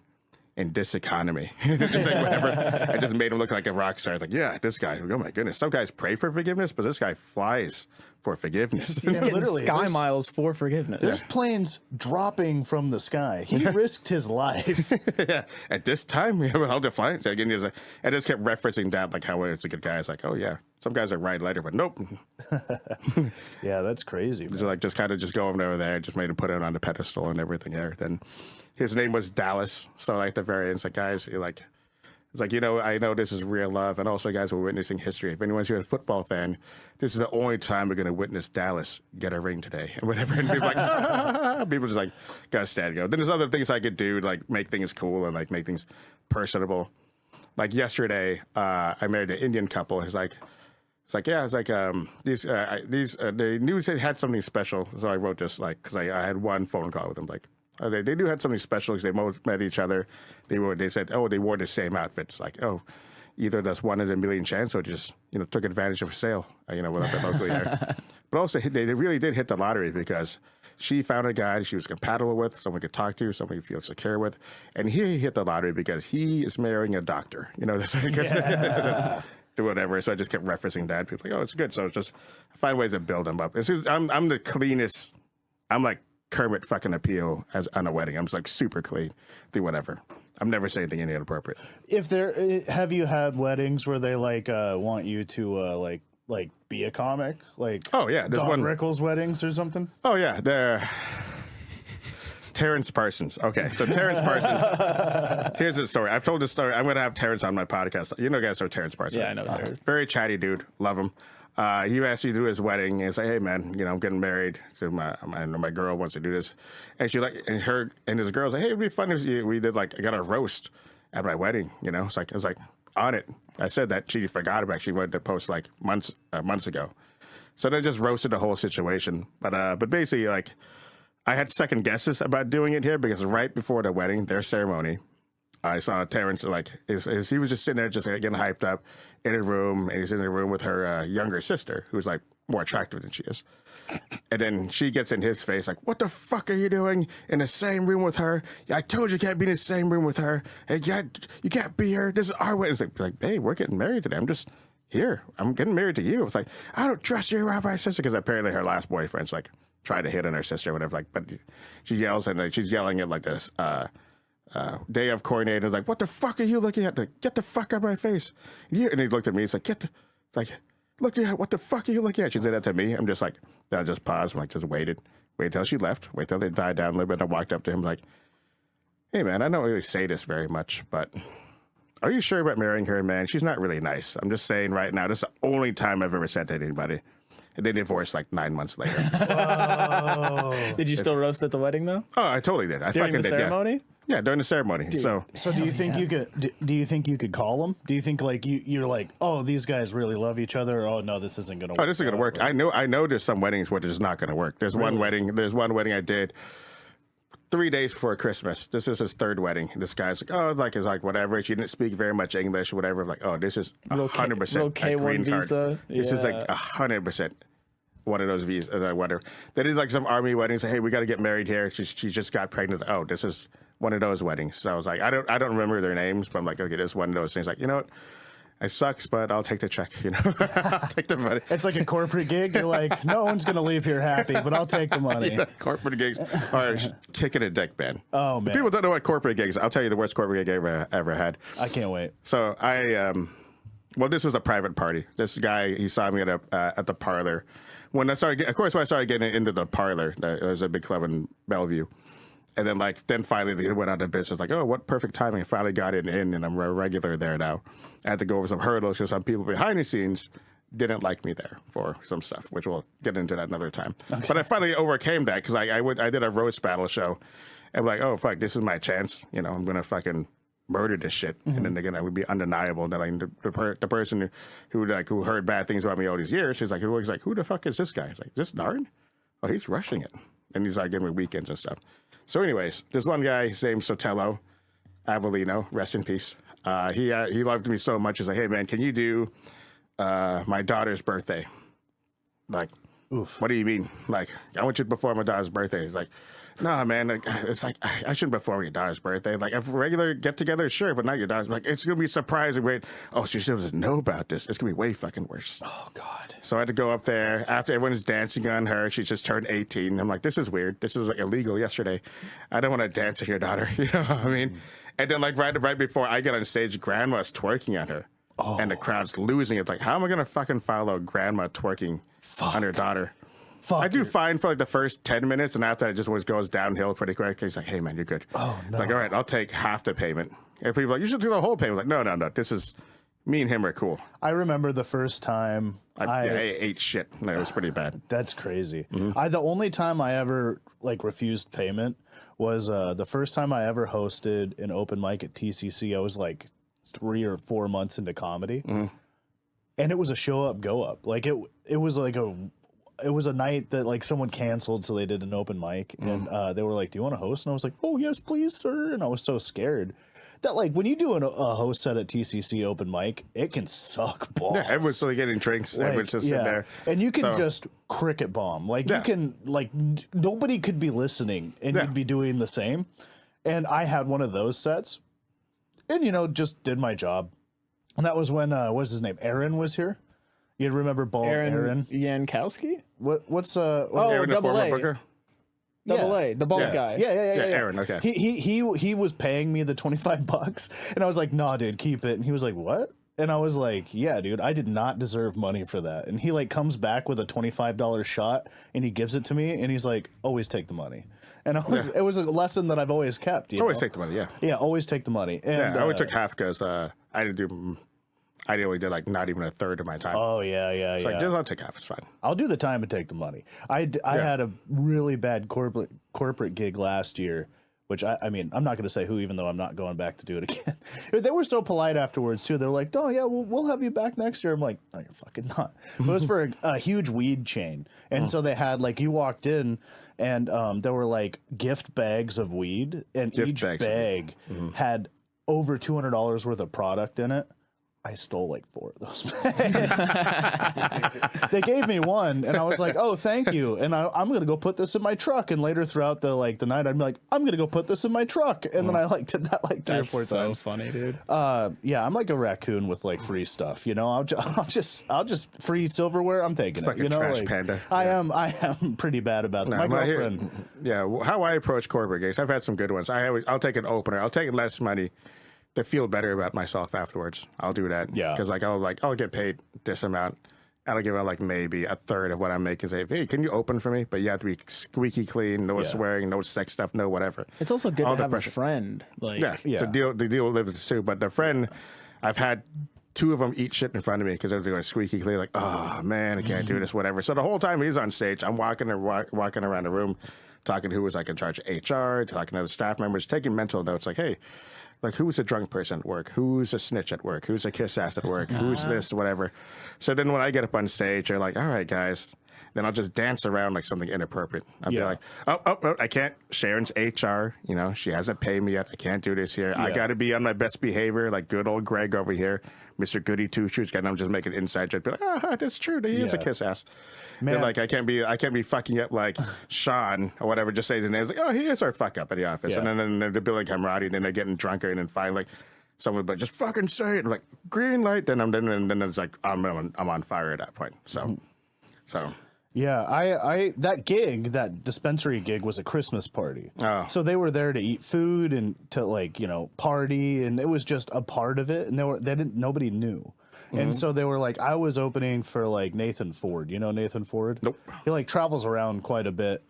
[SPEAKER 3] in this economy. Just like whatever. I just made him look like a rock star. Like, yeah, this guy, oh my goodness. Some guys pray for forgiveness, but this guy flies for forgiveness.
[SPEAKER 2] He's getting
[SPEAKER 1] literally,
[SPEAKER 2] sky
[SPEAKER 1] there's-
[SPEAKER 2] miles for forgiveness.
[SPEAKER 1] There's planes dropping from the sky. He risked his life.
[SPEAKER 3] Yeah. At this time, I'll define it. Again, I just kept referencing that, like how it's a good guy. It's like, oh yeah, some guys are right later, but nope.
[SPEAKER 1] Yeah, that's crazy. Man.
[SPEAKER 3] So like just kind of just go over there, just made him put it on the pedestal and everything there. Then his name was Dallas. So like the very end, it's like guys, it's like, I know this is real love. And also, guys, we're witnessing history. If anyone's here a football fan, this is the only time we're going to witness Dallas get a ring today. And whatever. And people like, people just like, gotta stand go. Then there's other things I could do, like make things cool and like make things personable. Like yesterday, I married an Indian couple. They knew they had something special. So I wrote this, like, because I had one phone call with them, like, they do have something special because they both met each other. They said, oh, they wore the same outfits. Like, oh, either that's one in a million chance or just, took advantage of a sale, locally there. But also, they really did hit the lottery because she found a guy she was compatible with, someone could talk to, someone you feel secure with. And he hit the lottery because he is marrying a doctor. Whatever. So I just kept referencing that. People like, oh, it's good. So it's just find ways to build them up. I'm the cleanest. I'm like Kermit fucking Appeal as on a wedding. I'm just like super clean. Do whatever. I'm never saying anything inappropriate.
[SPEAKER 1] Have you had weddings where they like want you to like be a comic? Like,
[SPEAKER 3] oh yeah, there's
[SPEAKER 1] Don
[SPEAKER 3] one
[SPEAKER 1] Rickles weddings or something?
[SPEAKER 3] Oh yeah, they're Terrence Parsons. Okay, so Terrence Parsons. Here's the story. I've told this story. I'm going to have Terrence on my podcast. Guys know Terrence Parsons.
[SPEAKER 2] Yeah, I know Terrence.
[SPEAKER 3] Very chatty dude. Love him. He asked me to do his wedding and say, "Hey man, I'm getting married. So my girl wants to do this." And she and his girl's like, "Hey, it'd be fun if we did I got a roast at my wedding." It's like I was like on it. I said that she forgot about. She wanted to post like months ago. So they just roasted the whole situation. But basically I had second guesses about doing it here because right before the wedding, their ceremony, I saw Terrence he was just sitting there just getting hyped up in a room, and he's in the room with her younger sister, who's like more attractive than she is. And then she gets in his face like, "What the fuck are you doing in the same room with her? I told you can't be in the same room with her. Hey, you can't be here. This is our wedding." It's like, hey, we're getting married today. I'm just here. I'm getting married to you. It's like, I don't trust your rabbi sister, because apparently her last boyfriend's like tried to hit on her sister or whatever. But she yells and she's yelling at like this. Day of coordinator, like, "What the fuck are you looking at? Like, get the fuck out of my face!" And he looked at me. It's like, "Look at what the fuck are you looking at?" She said that to me. I'm just like, then I just paused. I'm like, just wait till she left. Wait till they died down a little bit. I walked up to him like, "Hey man, I don't really say this very much, but are you sure about marrying her, man? She's not really nice. I'm just saying right now. This is the only time I've ever said that to anybody." And they divorced like 9 months later.
[SPEAKER 2] Did you still roast at the wedding though?
[SPEAKER 3] Oh, I totally did.
[SPEAKER 2] During the ceremony?
[SPEAKER 3] Yeah, during the ceremony. So
[SPEAKER 1] do you think you could? Do you think you could call them? Do you think like you're like, oh, these guys really love each other? Oh no, this isn't gonna work.
[SPEAKER 3] Oh, this is gonna work. I know. There's some weddings where it's not gonna work. There's one wedding. There's one wedding I did 3 days before Christmas. This is his third wedding. This guy's like, oh, it's like whatever. She didn't speak very much English or whatever. I'm like, oh, this is 100%
[SPEAKER 2] K1
[SPEAKER 3] green card.
[SPEAKER 2] visa.
[SPEAKER 3] This is like 100% one of those visas, whatever. They did like some army weddings. Hey, we got to get married here. She just got pregnant. Oh, this is one of those weddings. So I was like, I don't remember their names, but I'm like, okay, this is one of those things. Like, you know what? It sucks, but I'll take the check. You know, I'll take the money.
[SPEAKER 1] It's like a corporate gig. You're like, no one's gonna leave here happy, but I'll take the money.
[SPEAKER 3] Yeah, corporate gigs are kicking a dick, man.
[SPEAKER 1] Oh man,
[SPEAKER 3] if people don't know what corporate gigs. I'll tell you the worst corporate gig I ever had.
[SPEAKER 1] I can't wait.
[SPEAKER 3] So well, this was a private party. This guy, he saw me at the parlor. When I started getting into the parlor, there was a big club in Bellevue. And then finally they went out of business. Like, oh, what perfect timing! I finally got it in, and I'm a regular there now. I had to go over some hurdles because some people behind the scenes didn't like me there for some stuff, which we'll get into that another time. Okay. But I finally overcame that because I did a roast battle show, and I'm like, oh fuck, this is my chance. You know, I'm gonna fucking murder this shit, and then again, it would be undeniable that like the person who heard bad things about me all these years, he's like, who the fuck is this guy? He's like, this Narin? Oh, he's rushing it, and he's like giving me weekends and stuff. So anyways, this one guy, his name's Sotelo Avellino, rest in peace. He loved me so much. He's like, hey man, can you do my daughter's birthday? Like, oof. What do you mean? Like, I want you to perform my daughter's birthday. He's like, nah, man. Like, it's like, I shouldn't perform your daughter's birthday. Like, a regular get together, sure, but not your daughter's. Like, it's gonna be surprising. Wait, oh, she doesn't know about this. It's gonna be way fucking worse. Oh God. So I had to go up there after everyone's dancing on her. She just turned 18. I'm like, this is weird. This is like illegal yesterday. I don't want to dance with your daughter. You know what I mean? And then like right before I get on stage, grandma's twerking on her. Oh. And the crowd's losing it. Like, how am I gonna fucking follow grandma twerking on her daughter? I do fine for like the first 10 minutes, and after that, it just always goes downhill pretty quick. He's like, hey man, you're good. Oh no. It's like, all right, I'll take half the payment. And people are like, you should do the whole payment. Like, no. This is me and him are cool.
[SPEAKER 1] I remember the first time
[SPEAKER 3] I ate shit. No, it was pretty bad.
[SPEAKER 1] That's crazy. Mm-hmm. The only time I ever like refused payment was the first time I ever hosted an open mic at TCC. I was like 3 or 4 months into comedy, and it was a show up, go up. Like it was like it was a night that like someone canceled, so they did an open mic, and they were like, "Do you want to host?" And I was like, "Oh yes, please, sir." And I was so scared that like when you do a host set at TCC open mic, it can suck balls.
[SPEAKER 3] Yeah, everyone's still getting drinks. Like, everyone's just sitting there,
[SPEAKER 1] and you can just cricket bomb. Like you can like nobody could be listening, and you'd be doing the same. And I had one of those sets, and just did my job. And that was when what's his name? Aaron was here. You remember bald Aaron
[SPEAKER 2] Yankowski?
[SPEAKER 1] What's
[SPEAKER 3] Aaron,
[SPEAKER 2] Double A.
[SPEAKER 3] Booker?
[SPEAKER 2] Double A, the bald guy.
[SPEAKER 1] Yeah.
[SPEAKER 3] Aaron, okay.
[SPEAKER 1] He was paying me the $25, and I was like, "Nah, dude, keep it." And he was like, "What?" And I was like, "Yeah, dude, I did not deserve money for that." And he like comes back with a $25 shot, and he gives it to me, and he's like, "Always take the money." And it was a lesson that I've always kept.
[SPEAKER 3] Always take the money, yeah.
[SPEAKER 1] Yeah, always take the money. And,
[SPEAKER 3] I only took half because I only did like not even a third of my time.
[SPEAKER 1] Oh yeah.
[SPEAKER 3] Like, just I'll take half. It's fine.
[SPEAKER 1] I'll do the time and take the money. I had a really bad corporate gig last year, which I mean, I'm not going to say who, even though I'm not going back to do it again. They were so polite afterwards too. They're like, "Oh yeah, we'll have you back next year." I'm like, "No, you're fucking not." It was for a huge weed chain, and so they had like you walked in, and there were like gift bags of weed, and each bag had over $200 worth of product in it. I stole like 4 of those bags. They gave me one, and I was like, "Oh, thank you." And I'm gonna go put this in my truck. And later throughout the night, I'm like, "I'm gonna go put this in my truck." And then I did that like 3 or 4 times.
[SPEAKER 2] That's so funny, dude.
[SPEAKER 1] Yeah, I'm like a raccoon with like free stuff. I'll just free silverware. I'm taking
[SPEAKER 3] like
[SPEAKER 1] it.
[SPEAKER 3] A trash panda.
[SPEAKER 1] I am pretty bad about that. My girlfriend.
[SPEAKER 3] How I approach corporate gigs, I've had some good ones. I'll take an opener. I'll take less money to feel better about myself afterwards. I'll do that. Yeah. Because I'll get paid this amount, and I'll give out like maybe a third of what I'm making. Say, hey, can you open for me? But you have to be squeaky clean, no swearing, no sex stuff, no whatever.
[SPEAKER 2] It's also good to have a friend.
[SPEAKER 3] To deal with this too. But the friend, I've had 2 of them eat shit in front of me because they're going squeaky clean, like, oh man, I can't do this, whatever. So the whole time he's on stage, I'm walking around the room, talking to who was like in charge of HR, talking to the staff members, taking mental notes, like, hey. Like, who's a drunk person at work? Who's a snitch at work? Who's a kiss ass at work? Who's this, whatever. So then when I get up on stage, they're like, all right, guys. then I'll just dance around like something inappropriate. I'll be like, oh, I can't. Sharon's HR, you know, she hasn't paid me yet. I can't do this here. I got to be on my best behavior, like good old Greg over here, Mr. Goody Two Shoes. And I'm just making inside joke. Be like, that's true. He is a kiss ass. Man. They're like, I can't be fucking up like Sean or whatever. Just say his name. It's like, oh, he is our fuck up at the office. And then they're building camaraderie, and then they're getting drunker, and then finally, like, someone but just fucking say it, like green light. Then it's like I'm on fire at that point. So.
[SPEAKER 1] Yeah, I that gig, that dispensary gig, was a Christmas party. Oh. So they were there to eat food and to, like, you know, party, and it was just a part of it. And nobody knew. And so they were like, I was opening for like Nathan Ford. You know Nathan Ford?
[SPEAKER 3] Nope.
[SPEAKER 1] He like travels around quite a bit.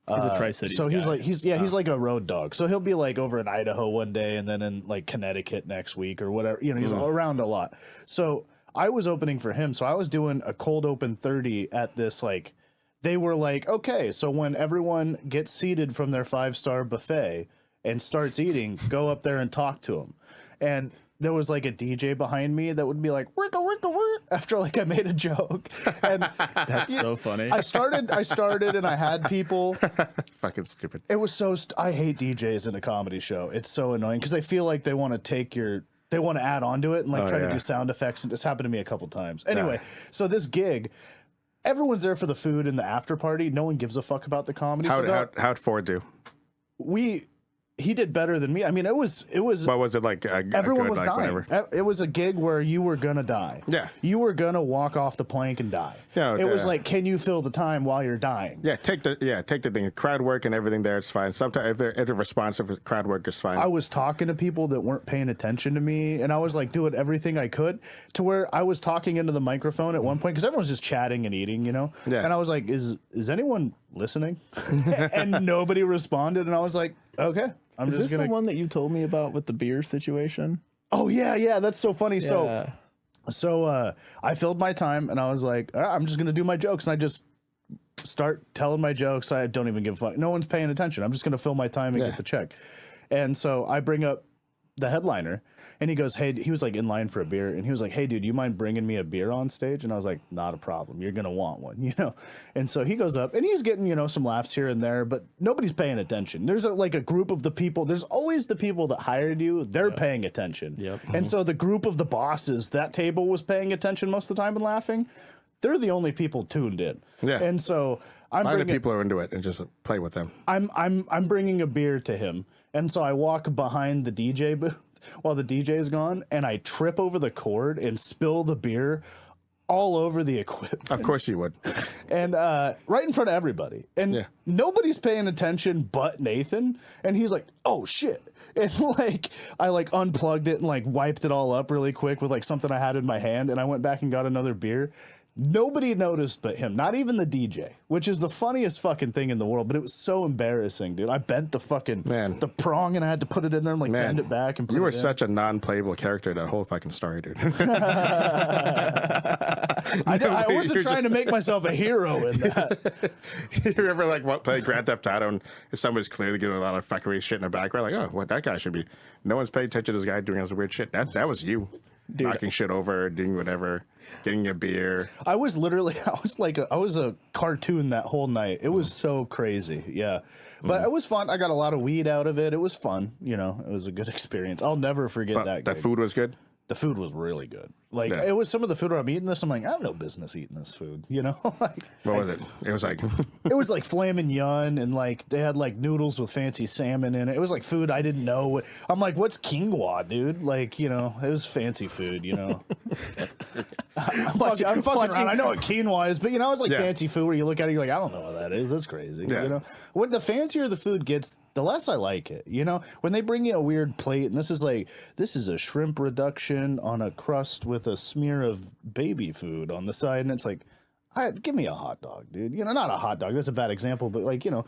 [SPEAKER 2] He's a Tri-Cities
[SPEAKER 1] so he's
[SPEAKER 2] guy.
[SPEAKER 1] like he's like a road dog. So he'll be like over in Idaho one day and then in like Connecticut next week or whatever. You know, he's around a lot. So I was opening for him. So I was doing a cold open 30 at this, like, they were like, okay, so when everyone gets seated from their 5-star buffet and starts eating, go up there and talk to them. And there was like a DJ behind me that would be like, wicka, wicka, wicka, after like I made a joke. And
[SPEAKER 2] that's so funny.
[SPEAKER 1] I started and I had people.
[SPEAKER 3] Fucking stupid.
[SPEAKER 1] It was so, I hate DJs in a comedy show. It's so annoying because they feel like they want to they want to add on to it and like try to do sound effects. And it's happened to me a couple times. Anyway, so this gig, everyone's there for the food and the after party. No one gives a fuck about the comedy.
[SPEAKER 3] How'd Ford do?
[SPEAKER 1] He did better than me. I mean, it was.
[SPEAKER 3] What was it like?
[SPEAKER 1] Everyone was
[SPEAKER 3] like,
[SPEAKER 1] dying.
[SPEAKER 3] Whatever?
[SPEAKER 1] It was a gig where you were gonna die. Yeah, you were gonna walk off the plank and die. Yeah, it was like, can you fill the time while you're dying?
[SPEAKER 3] Yeah, take the thing. Crowd work and everything there. It's fine. Sometimes if they're responsive, crowd work is fine.
[SPEAKER 1] I was talking to people that weren't paying attention to me, and I was like doing everything I could to where I was talking into the microphone at one point because everyone's just chatting and eating, you know. Yeah. And I was like, is anyone listening? And nobody responded, and I was like, okay.
[SPEAKER 2] Is this the one that you told me about with the beer situation?
[SPEAKER 1] Oh, yeah. That's so funny. Yeah. So I filled my time, and I was like, I'm just going to do my jokes. And I just start telling my jokes. I don't even give a fuck. No one's paying attention. I'm just going to fill my time and get the check. And so I bring up the headliner, and he goes, hey, he was like in line for a beer, and he was like, hey, dude, you mind bringing me a beer on stage? And I was like, not a problem. You're going to want one, you know? And so he goes up, and he's getting, you know, some laughs here and there, but nobody's paying attention. There's like a group of the people. There's always the people that hired you. They're paying attention. Yep. And so the group of the bosses, that table was paying attention most of the time and laughing. They're the only people tuned in. Yeah. And so I'm
[SPEAKER 3] bringing people are into it and just play with them.
[SPEAKER 1] I'm bringing a beer to him. And so I walk behind the DJ booth while the DJ is gone, and I trip over the cord and spill the beer all over the equipment.
[SPEAKER 3] Of course you would.
[SPEAKER 1] And right in front of everybody. And nobody's paying attention but Nathan. And he's like, oh shit. And like I like unplugged it and like wiped it all up really quick with like something I had in my hand, and I went back and got another beer. Nobody noticed but him, not even the DJ, which is the funniest fucking thing in the world. But it was so embarrassing, dude. I bent the fucking the prong, and I had to put it in there and like bend it back. And put
[SPEAKER 3] you were
[SPEAKER 1] it in.
[SPEAKER 3] Such a non-playable character that whole fucking story, dude.
[SPEAKER 1] I wasn't trying to make myself a hero in that.
[SPEAKER 3] You remember like playing Grand Theft Auto, and somebody's clearly doing a lot of fuckery shit in the background, like, oh, what that guy should be. No one's paying attention to this guy doing all this weird shit. That was you. Dude. Knocking shit over, doing whatever, getting a beer.
[SPEAKER 1] I was a cartoon that whole night. It was so crazy. Yeah. But it was fun. I got a lot of weed out of it. It was fun. You know, it was a good experience. I'll never forget that.
[SPEAKER 3] The food was good?
[SPEAKER 1] The food was really good. Like, it was some of the food where I'm eating this, I'm like, I have no business eating this food, you know? Like,
[SPEAKER 3] what was it? It was like...
[SPEAKER 1] It was like filet mignon, and like they had like noodles with fancy salmon in it. It was like food I didn't know. I'm like, what's quinoa, dude? Like, you know, it was fancy food, you know? I'm fucking around. I know what quinoa is, but you know, it's like fancy food where you look at it, you're like, I don't know what that is. That's crazy. You know? When the fancier the food gets, the less I like it. You know, when they bring you a weird plate, and this is a shrimp reduction on a crust with a smear of baby food on the side, and it's like, give me a hot dog, dude. You know, not a hot dog. That's a bad example, but like, you know,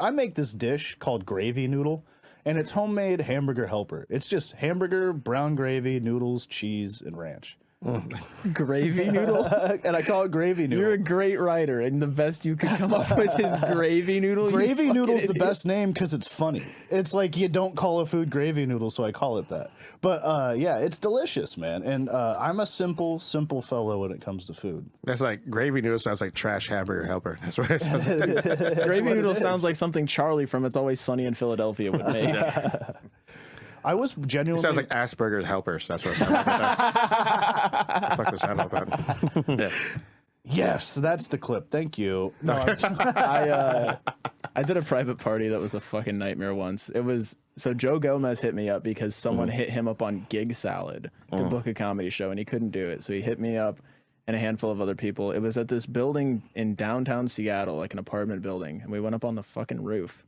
[SPEAKER 1] I make this dish called gravy noodle, and it's homemade hamburger helper. It's just hamburger, brown gravy, noodles, cheese, and ranch.
[SPEAKER 2] Gravy noodle?
[SPEAKER 1] And I call it gravy noodle.
[SPEAKER 2] You're a great writer, and the best you could come up with is gravy noodle.
[SPEAKER 1] Gravy noodle's the best name because it's funny. It's like you don't call a food gravy noodle, so I call it that. But yeah, it's delicious, man. And I'm a simple fellow when it comes to food.
[SPEAKER 3] That's like gravy noodle sounds like trash hamburger helper. That's what it sounds like.
[SPEAKER 2] Gravy noodle sounds like something Charlie from It's Always Sunny in Philadelphia would make.
[SPEAKER 1] I was genuinely.
[SPEAKER 3] It sounds like Asperger's helpers. That's what it sounds like. What the fuck was that all about? Yeah.
[SPEAKER 1] Yes, that's the clip. Thank you. No,
[SPEAKER 2] I did a private party that was a fucking nightmare once. It was so Joe Gomez hit me up because someone hit him up on Gig Salad to book a comedy show, and he couldn't do it. So he hit me up and a handful of other people. It was at this building in downtown Seattle, like an apartment building, and we went up on the fucking roof.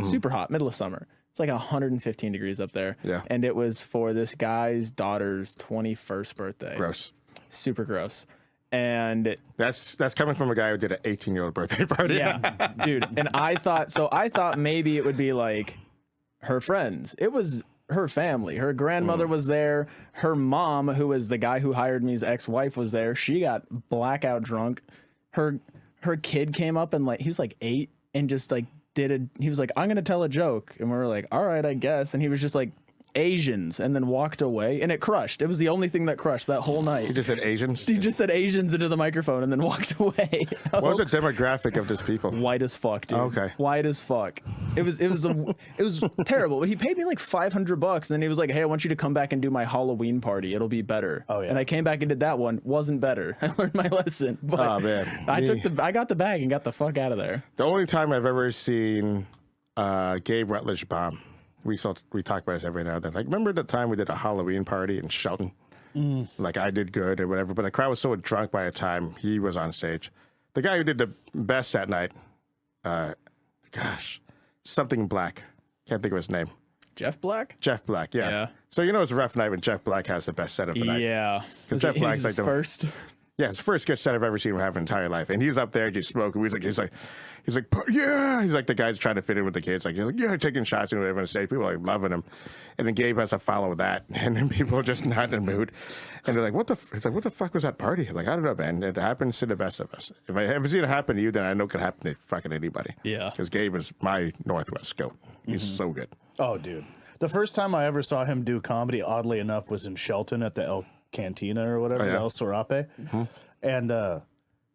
[SPEAKER 2] Super hot, middle of summer. It's like 115 degrees up there.
[SPEAKER 3] Yeah.
[SPEAKER 2] And it was for this guy's daughter's 21st birthday.
[SPEAKER 3] Gross.
[SPEAKER 2] Super gross. And
[SPEAKER 3] That's coming from a guy who did an 18-year-old birthday party.
[SPEAKER 2] yeah, dude. And I thought maybe it would be like her friends. It was her family. Her grandmother was there. Her mom, who was the guy who hired me's ex-wife, was there. She got blackout drunk. Her kid came up and like he was like 8 and just like he was like, I'm gonna tell a joke, and we were like, all right, I guess. And he was just like, Asians, and then walked away, and it crushed. It was the only thing that crushed that whole night.
[SPEAKER 3] He just said Asians?
[SPEAKER 2] He just said Asians into the microphone and then walked away.
[SPEAKER 3] What was the demographic of this people?
[SPEAKER 2] White as fuck, dude.
[SPEAKER 3] Okay.
[SPEAKER 2] White as fuck. It was terrible. He paid me like $500, and then he was like, hey, I want you to come back and do my Halloween party. It'll be better. Oh yeah. And I came back and did that one. Wasn't better. I learned my lesson. But
[SPEAKER 3] oh man.
[SPEAKER 2] I got the bag and got the fuck out of there.
[SPEAKER 3] The only time I've ever seen Gabe Rutledge bomb. We talk about this every now and then. Like, remember the time we did a Halloween party in Shelton? Like, I did good or whatever, but the crowd was so drunk by the time he was on stage. The guy who did the best that night, something Black. Can't think of his name.
[SPEAKER 2] Jeff Black?
[SPEAKER 3] Jeff Black, yeah. So you know it's a rough night when Jeff Black has the best set of the night.
[SPEAKER 2] Yeah.
[SPEAKER 3] Because Jeff Black's like the
[SPEAKER 2] first.
[SPEAKER 3] Yeah, it's the first good set I've ever seen him have in entire life. And he was up there just smoking. He's like, yeah. He's like the guy's trying to fit in with the kids. He's like, yeah, taking shots and whatever on stage. People are like loving him. And then Gabe has to follow that. And then people are just not in the mood. And they're like, what the fuck was that party? Like, I don't know, man. It happens to the best of us. If I ever see it happen to you, then I know it could happen to fucking anybody.
[SPEAKER 2] Yeah.
[SPEAKER 3] Because Gabe is my Northwest goat. He's so good.
[SPEAKER 1] Oh, dude. The first time I ever saw him do comedy, oddly enough, was in Shelton at the El Cantina or whatever, El Serape. And,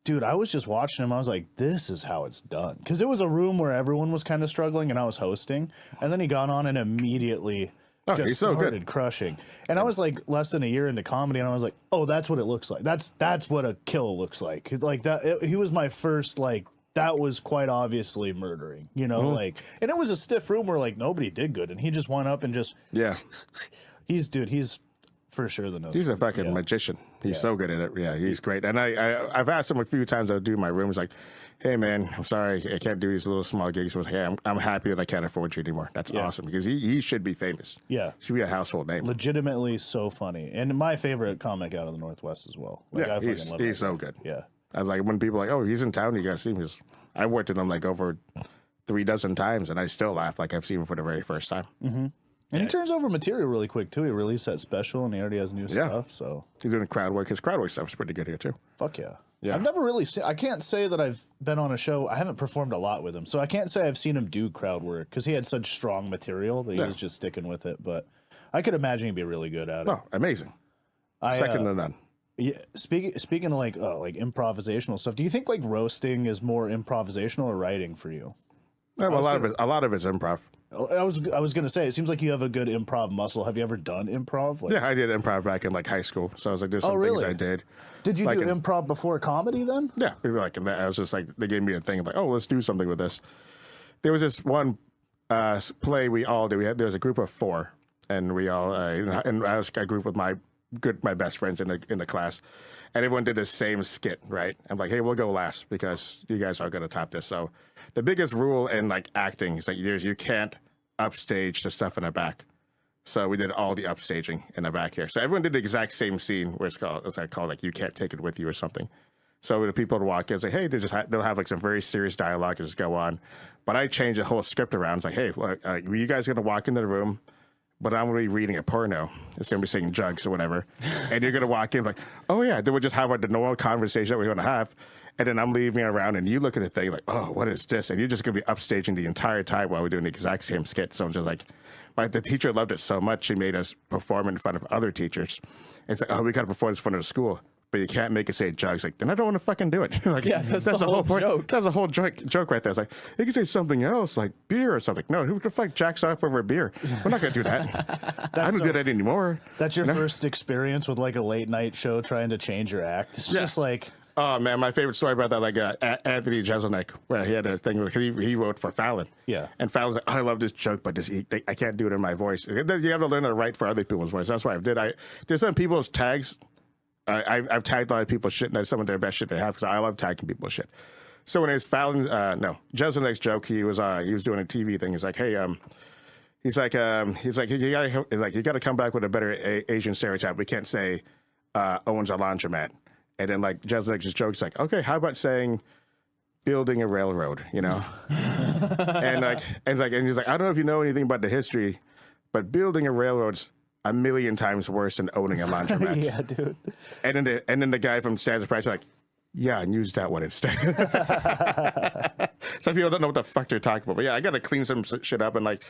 [SPEAKER 1] dude, I was just watching him. I was like, this is how it's done. Because it was a room where everyone was kind of struggling and I was hosting. And then he got on and immediately just started crushing. And I was like less than a year into comedy and I was like, oh, that's what it looks like. That's what a kill looks like. Like that. He was my first, like, that was quite obviously murdering, you know, like, and it was a stiff room where like nobody did good. And he just went up and just, he's for sure the nose.
[SPEAKER 3] He's a fucking magician. He's so good at it. Yeah, he's great. And I've asked him a few times. I'll do my rooms like, hey man, I'm sorry I can't do these little small gigs. But hey, I'm happy that I can't afford you anymore. That's awesome because he should be famous. Yeah, should be a household name.
[SPEAKER 1] Legitimately so funny and my favorite comic out of the Northwest as well. Like,
[SPEAKER 3] yeah, he's so good. Yeah, I was like when people are like, oh, he's in town, you gotta see him. I worked with him like over 36 times, and I still laugh like I've seen him for the very first time.
[SPEAKER 1] And he turns over material really quick, too. He released that special, and he already has new stuff, so...
[SPEAKER 3] He's doing crowd work. His crowd work stuff is pretty good here, too.
[SPEAKER 1] Fuck yeah. I've never really seen... I can't say that I've been on a show... I haven't performed a lot with him, so I can't say I've seen him do crowd work, because he had such strong material that he was just sticking with it, but I could imagine he'd be really good at it.
[SPEAKER 3] Oh, amazing. Second to none.
[SPEAKER 1] Yeah, speaking of, like improvisational stuff, do you think, like, roasting is more improvisational or writing for you?
[SPEAKER 3] Well, a lot of it's improv.
[SPEAKER 1] I was gonna say, it seems like you have a good improv muscle. Have you ever done improv? Like,
[SPEAKER 3] yeah, I did improv back in like high school. So I was like, there's some things I did.
[SPEAKER 1] Did you do improv before comedy then?
[SPEAKER 3] Yeah, we were like, I was just like, they gave me a thing like, oh, let's do something with this. There was this one play we all did. There was a group of 4, and we all and I was a group with my best friends in the class, and everyone did the same skit. Right? I'm like, hey, we'll go last because you guys are gonna top this. So the biggest rule in like acting is like you can't upstage the stuff in the back. So we did all the upstaging in the back here. So everyone did the exact same scene where it's called like you can't take it with you or something. So the people would walk in and say, hey, they'll have like some very serious dialogue and just go on. But I changed the whole script around. It's like, hey, were you guys gonna walk into the room, but I'm going to be reading a porno. It's going to be saying jugs or whatever. And you're going to walk in like, oh, yeah. Then we'll just have the normal conversation that we're going to have. And then I'm leaving around and you look at the thing like, oh, what is this? And you're just going to be upstaging the entire time while we're doing the exact same skit. So I'm just like, the teacher loved it so much, she made us perform in front of other teachers. And it's like, oh, we got to perform in front of the school. But you can't make it say jugs. Like, then I don't want to fucking do it. Like,
[SPEAKER 2] Yeah, that's the whole
[SPEAKER 3] point.
[SPEAKER 2] joke.
[SPEAKER 3] That's the whole joke right there. It's like, you can say something else, like beer or something. No, who the fuck jacks off over beer? We're not going to do that. I don't do that anymore.
[SPEAKER 1] That's your first experience with like a late night show trying to change your act. It's just like...
[SPEAKER 3] Oh, man, my favorite story about that, like Anthony Jeselnik, where he had a thing where he wrote for Fallon.
[SPEAKER 1] Yeah.
[SPEAKER 3] And Fallon's like, oh, I love this joke, but I can't do it in my voice. You have to learn how to write for other people's voice. That's why I did. There's some people's tags. I've tagged a lot of people's shit, and that's some of their best shit they have, because I love tagging people's shit. So when it's Fallon's, Jeselnik's joke, he was doing a TV thing. He's like, hey, you got to come back with a better Asian stereotype. We can't say owns a laundromat. And then like Jeselnik's joke's like, okay, how about saying building a railroad, you know? and he's like, I don't know if you know anything about the history, but building a railroad's a million times worse than owning a laundromat.
[SPEAKER 1] Yeah, dude.
[SPEAKER 3] And then the guy from Stands Price like, yeah, and use that one instead. Some people don't know what the fuck they're talking about. But yeah, I gotta clean some shit up, and like,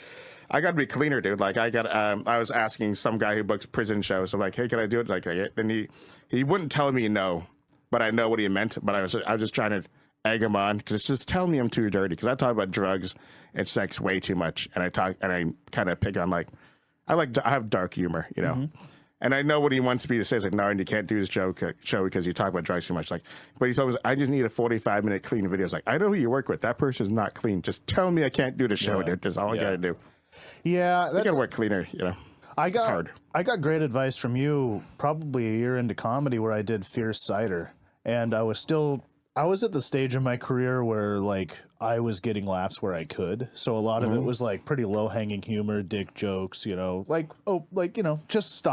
[SPEAKER 3] I gotta be cleaner, dude. Like, I was asking some guy who books prison shows. I'm like, hey, can I do it? Like, and he wouldn't tell me no, but I know what he meant. But I was just trying to egg him on, because it's just tell me I'm too dirty, because I talk about drugs and sex way too much, and I kind of pick on like, I have dark humor, you know. Mm-hmm. And I know what he wants me to say. It's like, Narin, you can't do this show because you talk about drugs too much. Like, but he told me, I just need a 45-minute clean video. It's like, I know who you work with. That person's not clean. Just tell me I can't do the show, dude. That's all I got to do.
[SPEAKER 1] Yeah.
[SPEAKER 3] I got to work cleaner, you know. It's hard.
[SPEAKER 1] I got great advice from you probably a year into comedy where I did Fierce Cider. And I was at the stage in my career where like I was getting laughs where I could. So a lot of it was like pretty low hanging humor, dick jokes, you know, just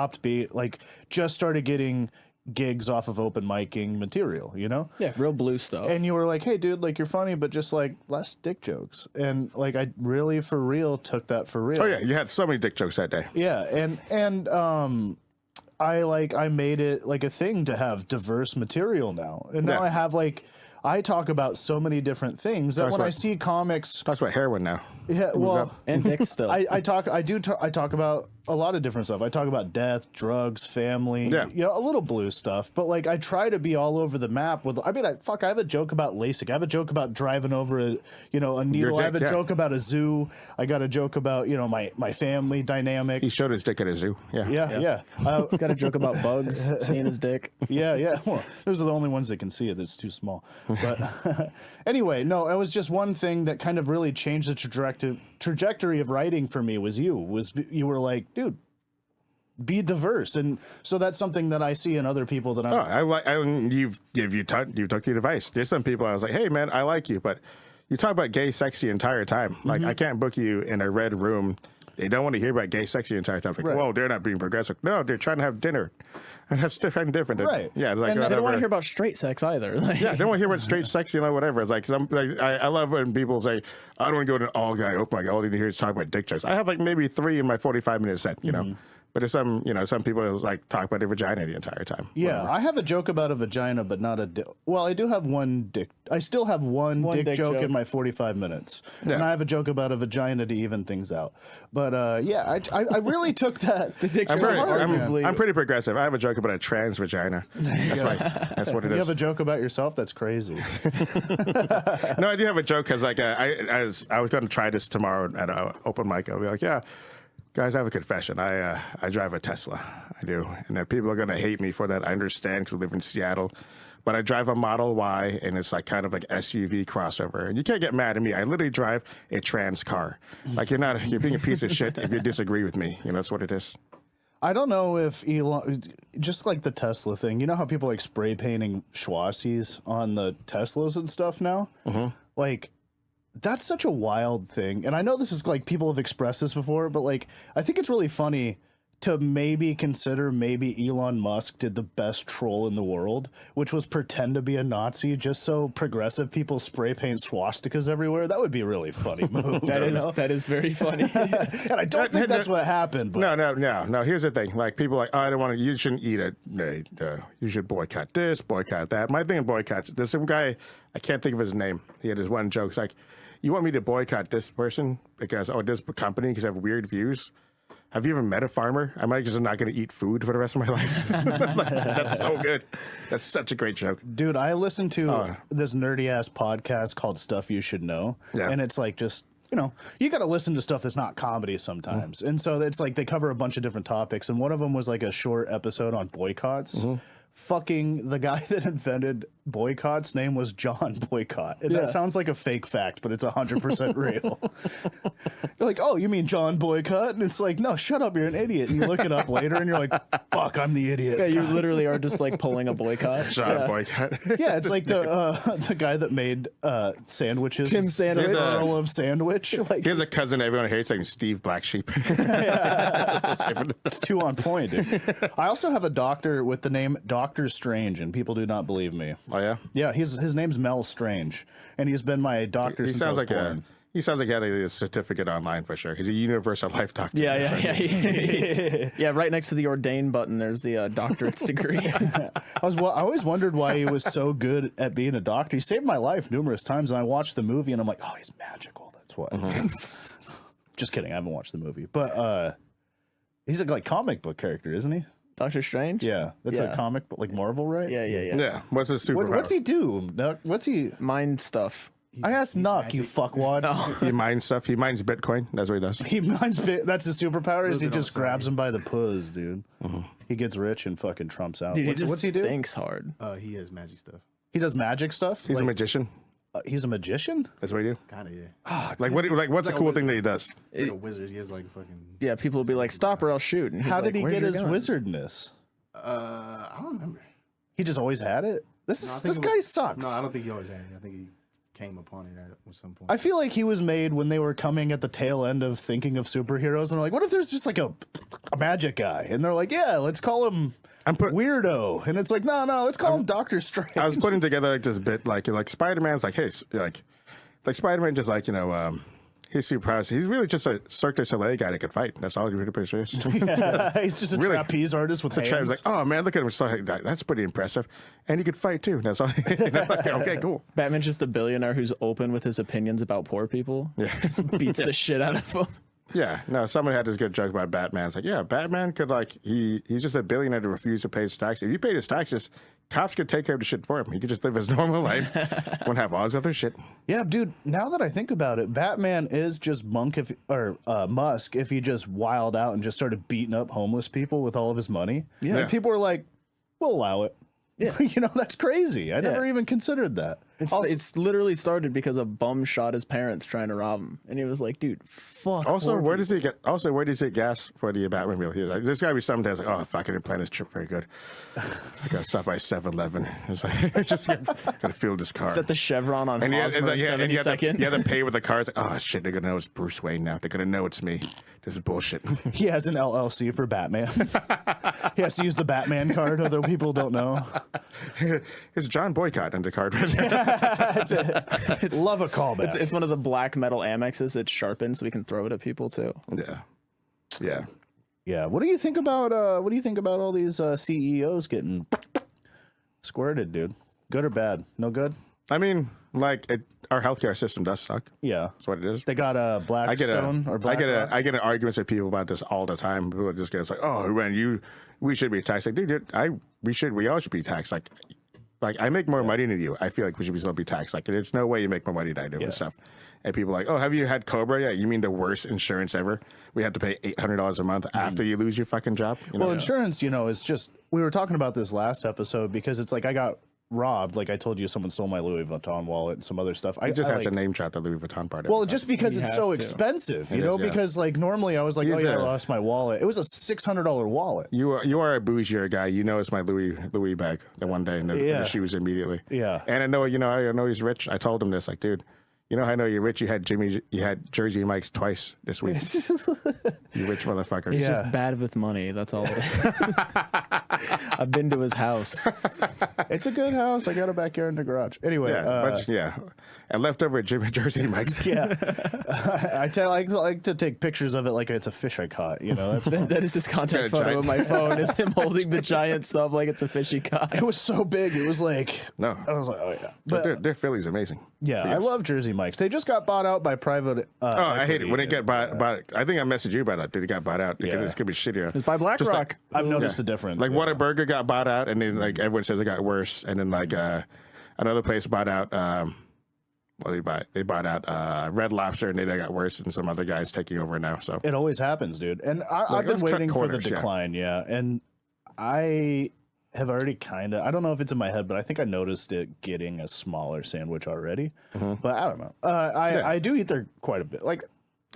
[SPEAKER 1] just started getting gigs off of open micing material, you know?
[SPEAKER 2] Yeah, real blue stuff.
[SPEAKER 1] And you were like, hey dude, like you're funny, but just like less dick jokes. And like I really for real took that for real.
[SPEAKER 3] Oh yeah, you had so many dick jokes that day.
[SPEAKER 1] Yeah, and I made it like a thing to have diverse material now. And now I have like, I talk about so many different things that I see comics.
[SPEAKER 3] Talks about heroin now.
[SPEAKER 1] Yeah, well,
[SPEAKER 2] and dick still.
[SPEAKER 1] I talk about a lot of different stuff. I talk about death, drugs, family, a little blue stuff. But like, I try to be all over the map with. I have a joke about LASIK. I have a joke about driving over a needle. I have a joke about a zoo. I got a joke about my family dynamic.
[SPEAKER 3] He showed his dick at a zoo.
[SPEAKER 1] Yeah.
[SPEAKER 2] He's got a joke about bugs seeing his dick.
[SPEAKER 1] Yeah. Well, those are the only ones that can see it. That's too small. But anyway, no, it was just one thing that kind of really changed the trajectory of writing for me. You were like, dude, be diverse, and so that's something that I see in other people that
[SPEAKER 3] you've took the advice. There's some people I was like, hey man, I like you, but you talk about gay sex the entire time. Like I can't book you in a red room. They don't want to hear about gay sex the entire time. Like, whoa, they're not being progressive. No, they're trying to have dinner. And that's different.
[SPEAKER 1] Right.
[SPEAKER 3] Yeah. Like,
[SPEAKER 2] and they don't want to hear about straight sex either.
[SPEAKER 3] Yeah, they don't want to hear about straight sex, whatever. It's like, I love when people say, I don't want to go to an all guy open mic. All you need to hear is talk about dick jokes. I have like maybe 3 in my 45-minute set, you know. But there's some people like talk about their vagina the entire time.
[SPEAKER 1] Yeah,
[SPEAKER 3] whatever.
[SPEAKER 1] I have a joke about a vagina, but not a dick. Well, I do have one dick. I still have one dick joke in my 45 minutes. Yeah. And I have a joke about a vagina to even things out. But I really took that.
[SPEAKER 2] The dick joke
[SPEAKER 3] I'm pretty progressive. I have a joke about a trans vagina. That's what it is.
[SPEAKER 1] You have a joke about yourself? That's crazy.
[SPEAKER 3] No, I do have a joke because like I was going to try this tomorrow at an open mic. I'll be like, yeah. Guys, I have a confession. I drive a Tesla. I do. And then people are going to hate me for that. I understand because we live in Seattle. But I drive a Model Y, and it's like kind of like SUV crossover. And you can't get mad at me. I literally drive a trans car. Like, you're being a piece of shit if you disagree with me. That's what it is.
[SPEAKER 1] I don't know if Elon, just like the Tesla thing, you know how people like spray painting schwassies on the Teslas and stuff now? Mm-hmm. Like, that's such a wild thing. And I know this is like people have expressed this before, but like I think it's really funny to maybe consider maybe Elon Musk did the best troll in the world, which was pretend to be a Nazi just so progressive people spray paint swastikas everywhere. That would be a really funny move.
[SPEAKER 2] That is very funny.
[SPEAKER 1] And I don't think that's what happened. But
[SPEAKER 3] No. Here's the thing. Like, people are like, oh, I don't want to, you shouldn't eat it. You should boycott this, boycott that. My thing in boycotts, there's some guy, I can't think of his name. He had his one joke. It's like, you want me to boycott this person because, this company because I have weird views? Have you ever met a farmer? I might just not going to eat food for the rest of my life. Like, that's so good. That's such a great joke.
[SPEAKER 1] Dude, I listened to this nerdy ass podcast called Stuff You Should Know.
[SPEAKER 3] Yeah.
[SPEAKER 1] And it's like just, you got to listen to stuff that's not comedy sometimes. And so it's like they cover a bunch of different topics. And one of them was like a short episode on boycotts. Fucking the guy that invented boycotts name was John Boycott. And that sounds like a fake fact, but it's 100% real. You're like, oh, you mean John Boycott? And it's like, no, shut up, you're an idiot. And you look it up later and you're like, fuck, I'm the idiot.
[SPEAKER 2] Yeah, you literally are just like pulling a boycott.
[SPEAKER 3] John Boycott.
[SPEAKER 1] Yeah, it's like the guy that made sandwiches.
[SPEAKER 2] Tim Sandwich.
[SPEAKER 1] Earl of Sandwich. Like,
[SPEAKER 3] He has a cousin everyone hates, like Steve Black Sheep.
[SPEAKER 1] it's too on point, dude. I also have a doctor with the name Dr. Strange, and people do not believe me.
[SPEAKER 3] Oh, yeah?
[SPEAKER 1] Yeah, his name's Mel Strange, and he's been my doctor
[SPEAKER 3] He
[SPEAKER 1] since I
[SPEAKER 3] sounds
[SPEAKER 1] was
[SPEAKER 3] like
[SPEAKER 1] born.
[SPEAKER 3] he sounds like he had a certification online for sure. He's a universal life doctor.
[SPEAKER 2] Yeah. Yeah, right next to the ordained button, there's the doctorate's degree.
[SPEAKER 1] I always wondered why he was so good at being a doctor. He saved my life numerous times, and I watched the movie, and I'm like, oh, he's magical. That's why. Just kidding. I haven't watched the movie, but he's a like comic book character, isn't he?
[SPEAKER 2] Doctor Strange?
[SPEAKER 1] Yeah, that's a comic book, like Marvel, right?
[SPEAKER 2] Yeah.
[SPEAKER 3] Yeah. What's his superpower?
[SPEAKER 1] What's he do? What's he?
[SPEAKER 2] Mind stuff.
[SPEAKER 1] I asked Nuck, you fuckwad.
[SPEAKER 3] He mines stuff. He mines Bitcoin. That's what he does.
[SPEAKER 1] He mines. That's his superpower. Is he
[SPEAKER 5] bit
[SPEAKER 1] just
[SPEAKER 5] outside.
[SPEAKER 1] grabs him by the puzz, dude? He gets rich and fucking trumps out.
[SPEAKER 2] Dude,
[SPEAKER 1] What's he do?
[SPEAKER 2] Thinks hard.
[SPEAKER 5] He has magic stuff.
[SPEAKER 1] He does magic stuff.
[SPEAKER 3] He's a magician.
[SPEAKER 1] He's a magician.
[SPEAKER 3] That's what he do.
[SPEAKER 5] Kinda, yeah.
[SPEAKER 3] Like what? Like what's the cool thing that he does?
[SPEAKER 5] He's like a wizard. He has like fucking.
[SPEAKER 2] Yeah, people will be like, stop or I'll shoot. And he's
[SPEAKER 1] How
[SPEAKER 2] like,
[SPEAKER 1] did he
[SPEAKER 2] "Where's
[SPEAKER 1] get
[SPEAKER 2] your
[SPEAKER 1] his
[SPEAKER 2] gun?"
[SPEAKER 1] wizardness?
[SPEAKER 5] I don't remember.
[SPEAKER 1] He just always had it.
[SPEAKER 5] No, I
[SPEAKER 1] This
[SPEAKER 5] think it
[SPEAKER 1] guy
[SPEAKER 5] was-
[SPEAKER 1] sucks.
[SPEAKER 5] No, I don't think he always had it. I think he came upon it at some point.
[SPEAKER 1] I feel like he was made when they were coming at the tail end of thinking of superheroes, and they're like, what if there's just like a magic guy? And they're like, yeah, let's call him Weirdo. And it's like, no, let's call him Doctor Strange.
[SPEAKER 3] I was putting together like this bit, like Spider-Man's like, hey, like Spider-Man just like he's superpowers. He's really just a Cirque du Soleil guy that could fight. That's all he really pretty is.
[SPEAKER 1] Yeah, he's just a
[SPEAKER 3] Really?
[SPEAKER 1] trapeze artist with hands.
[SPEAKER 3] Like, oh man, look at him! So, that's pretty impressive, and he could fight too. That's all. Like, okay, cool.
[SPEAKER 2] Batman's just a billionaire who's open with his opinions about poor people. Yeah. Just beats the shit out of them.
[SPEAKER 3] Yeah, no. Someone had this good joke about Batman. It's like, yeah, Batman could he's just a billionaire to refuse to pay his taxes. If you paid his taxes, cops could take care of the shit for him. He could just live his normal life, won't have all his other shit.
[SPEAKER 1] Yeah, dude. Now that I think about it, Batman is just Musk if he just wild out and just started beating up homeless people with all of his money.
[SPEAKER 2] Yeah.
[SPEAKER 1] And people were like, "We'll allow it." Yeah, that's crazy. I never even considered that.
[SPEAKER 2] It's literally started because a bum shot his parents trying to rob him, and he was like, "Dude, fuck."
[SPEAKER 3] Also,
[SPEAKER 2] poor
[SPEAKER 3] where does he get? Also, where does he get gas for the Batmobile? He's like, there's got to be some days like, oh, fuck, I didn't plan this trip very good. I got to stop by 7-Eleven. It's like, just got to fuel this car.
[SPEAKER 2] Set the chevron on
[SPEAKER 3] And
[SPEAKER 2] Hosmer in 72nd.
[SPEAKER 3] you have to pay with the car. It's like, oh shit, they're gonna know it's Bruce Wayne now. They're gonna know it's me. This is bullshit.
[SPEAKER 1] He has an LLC for Batman. He has to use the Batman card, although people don't know.
[SPEAKER 3] It's John Boycott on the card.
[SPEAKER 1] Love a callback.
[SPEAKER 2] It's one of the black metal Amexes. It's sharpened, so we can throw it at people too.
[SPEAKER 3] Yeah.
[SPEAKER 1] Yeah. What do you think about all these CEOs getting squirted, dude? Good or bad? No good?
[SPEAKER 3] I mean, our healthcare system does suck.
[SPEAKER 1] Yeah.
[SPEAKER 3] That's what it is.
[SPEAKER 1] They got a Blackstone or BlackRock.
[SPEAKER 3] I get in arguments with people about this all the time. People just get like, oh, man, we should be taxed. Like, dude, we all should be taxed. Like I make more money than you. I feel like we should still be taxed. Like, there's no way you make more money than I do and stuff. And people are like, oh, have you had Cobra? Yeah, you mean the worst insurance ever? We have to pay $800 a month after you lose your fucking job.
[SPEAKER 1] Well, insurance, is just, we were talking about this last episode because it's like I got robbed. Like I told you, someone stole my Louis Vuitton wallet and some other stuff. I
[SPEAKER 3] just have to name drop the Louis Vuitton part.
[SPEAKER 1] Well, just because it's so expensive, because like normally I was like, I lost my wallet. It was a $600 wallet.
[SPEAKER 3] You are a bougier guy. It's my Louis bag the one day and the shoes immediately.
[SPEAKER 1] Yeah.
[SPEAKER 3] And I know he's rich. I told him this, like, dude, You know, I know you're rich. You had Jersey Mike's twice this week. You rich motherfucker.
[SPEAKER 2] He's just bad with money. That's all it is. I've been to his house.
[SPEAKER 1] It's a good house. I got a backyard and a garage. Anyway,
[SPEAKER 3] and left over at Jersey Mike's.
[SPEAKER 1] Yeah, I like to take pictures of it like it's a fish I caught. You know,
[SPEAKER 2] that is this contact photo of my phone. Is him holding the giant sub like it's a fish he caught.
[SPEAKER 1] It was so big. It was like I was like, oh yeah.
[SPEAKER 3] But their Philly's amazing.
[SPEAKER 1] Yeah, I love Jersey Mike's. They just got bought out by private.
[SPEAKER 3] I hate it when it get bought. I think I messaged you about it. Did it got bought out? It's gonna be shittier.
[SPEAKER 2] It's by BlackRock.
[SPEAKER 1] Like, I've noticed the difference.
[SPEAKER 3] Like Whataburger got bought out, and then like everyone says it got worse, and then like another place bought out. What did they buy? They bought out Red Lobster, and they got worse, and some other guys taking over now. So
[SPEAKER 1] it always happens, dude. And I've been waiting for the decline. Yeah, and I have already I don't know if it's in my head, but I think I noticed it getting a smaller sandwich already. But I don't know. I do eat there quite a bit. Like,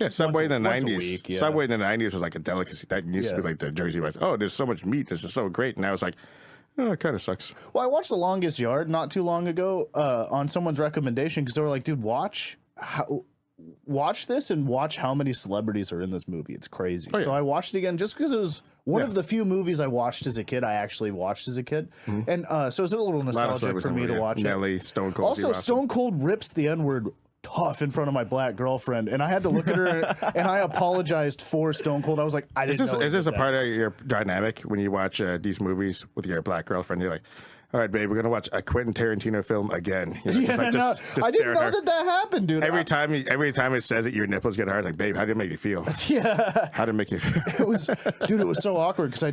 [SPEAKER 3] Subway in the 90s. Subway in the 90s was like a delicacy. That used to be like the Jersey Mike's. Oh, there's so much meat. This is so great. And now it's like, oh, it kind of sucks.
[SPEAKER 1] Well, I watched The Longest Yard not too long ago on someone's recommendation because they were like, dude, watch this and watch how many celebrities are in this movie. It's crazy. So I watched it again just because it was one of the few movies I watched as a kid. I actually watched as a kid. And so it was a little nostalgic for me to watch
[SPEAKER 3] Nelly,
[SPEAKER 1] it.
[SPEAKER 3] Stone Cold.
[SPEAKER 1] Also, Stone Cold rips the N-word tough in front of my black girlfriend, and I had to look at her and I apologized for Stone Cold. I was like, I didn't know.
[SPEAKER 3] Is this a part of your dynamic when you watch these movies with your black girlfriend? You're like, all right, babe, we're gonna watch a Quentin Tarantino film again. You know,
[SPEAKER 1] I didn't know that happened, dude.
[SPEAKER 3] Every time it says it, your nipples get hard. Like, babe, how did it make you feel?
[SPEAKER 1] Yeah,
[SPEAKER 3] how did it make you feel?
[SPEAKER 1] It was so awkward because I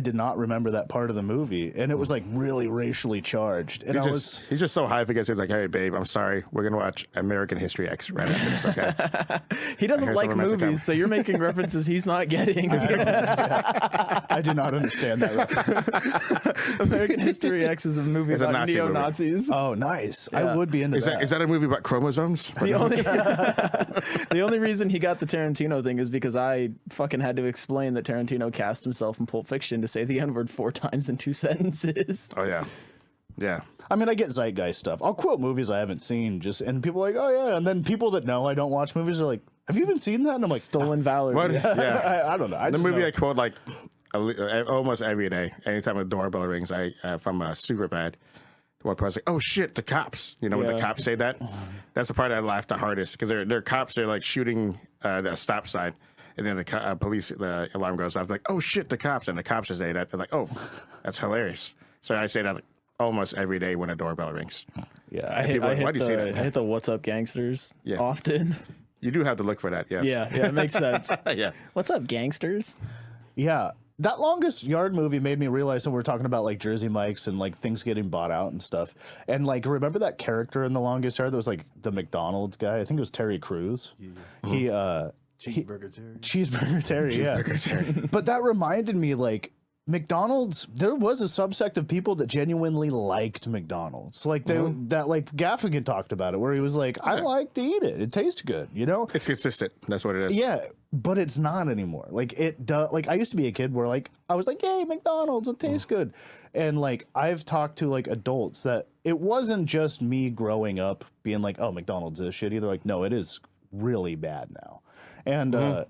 [SPEAKER 1] did not remember that part of the movie, and it was like really racially charged. And
[SPEAKER 3] he's just so high because he's like, hey, babe, I'm sorry, we're gonna watch American History X right after this. Okay.
[SPEAKER 2] He doesn't like movies, so you're making references he's not getting.
[SPEAKER 1] I did not understand that reference.
[SPEAKER 2] American History X is a movie about neo-Nazis.
[SPEAKER 1] Oh, nice. Yeah. I would be into that.
[SPEAKER 3] Is that a movie about chromosomes?
[SPEAKER 2] The only reason he got the Tarantino thing is because I fucking had to explain that Tarantino cast himself in Pulp Fiction to say the N-word 4 times in 2 sentences.
[SPEAKER 3] Oh, yeah. Yeah.
[SPEAKER 1] I mean, I get zeitgeist stuff. I'll quote movies I haven't seen, and people are like, oh, yeah. And then people that know I don't watch movies are like, have you even seen that? And I'm like,
[SPEAKER 2] Stolen Valor.
[SPEAKER 3] What? Yeah.
[SPEAKER 1] I don't know.
[SPEAKER 3] The movie I quote like almost every day. Anytime a doorbell rings, from Superbad, one person's like, "Oh shit, the cops!" You know when the cops say that, that's the part I laugh the hardest because they're cops. They're like shooting the stop sign, and then the police alarm goes off. Like, "Oh shit, the cops!" And the cops are saying that. They're like, "Oh, that's hilarious." So I say that almost every day when a doorbell rings.
[SPEAKER 2] Yeah, I hit the "What's up, gangsters?" often.
[SPEAKER 3] You do have to look for that. Yes.
[SPEAKER 2] Yeah, it makes sense.
[SPEAKER 3] Yeah.
[SPEAKER 2] What's up, gangsters?
[SPEAKER 1] Yeah. That Longest Yard movie made me realize that we're talking about like Jersey Mike's and like things getting bought out and stuff. And like, remember that character in The Longest Yard that was like the McDonald's guy? I think it was Terry Crews. Yeah. Cheeseburger Terry. Yeah.
[SPEAKER 3] Terry.
[SPEAKER 1] But that reminded me, like, McDonald's, there was a subsect of people that genuinely liked McDonald's. Like that like Gaffigan talked about it, where he was like, I like to eat it. It tastes good, you know?
[SPEAKER 3] It's consistent. That's what it is.
[SPEAKER 1] Yeah, but it's not anymore. Like it does. Like I used to be a kid where like I was like, yay, McDonald's, it tastes good. And like I've talked to like adults that it wasn't just me growing up being like, oh, McDonald's is shit either. Like, no, it is really bad now. And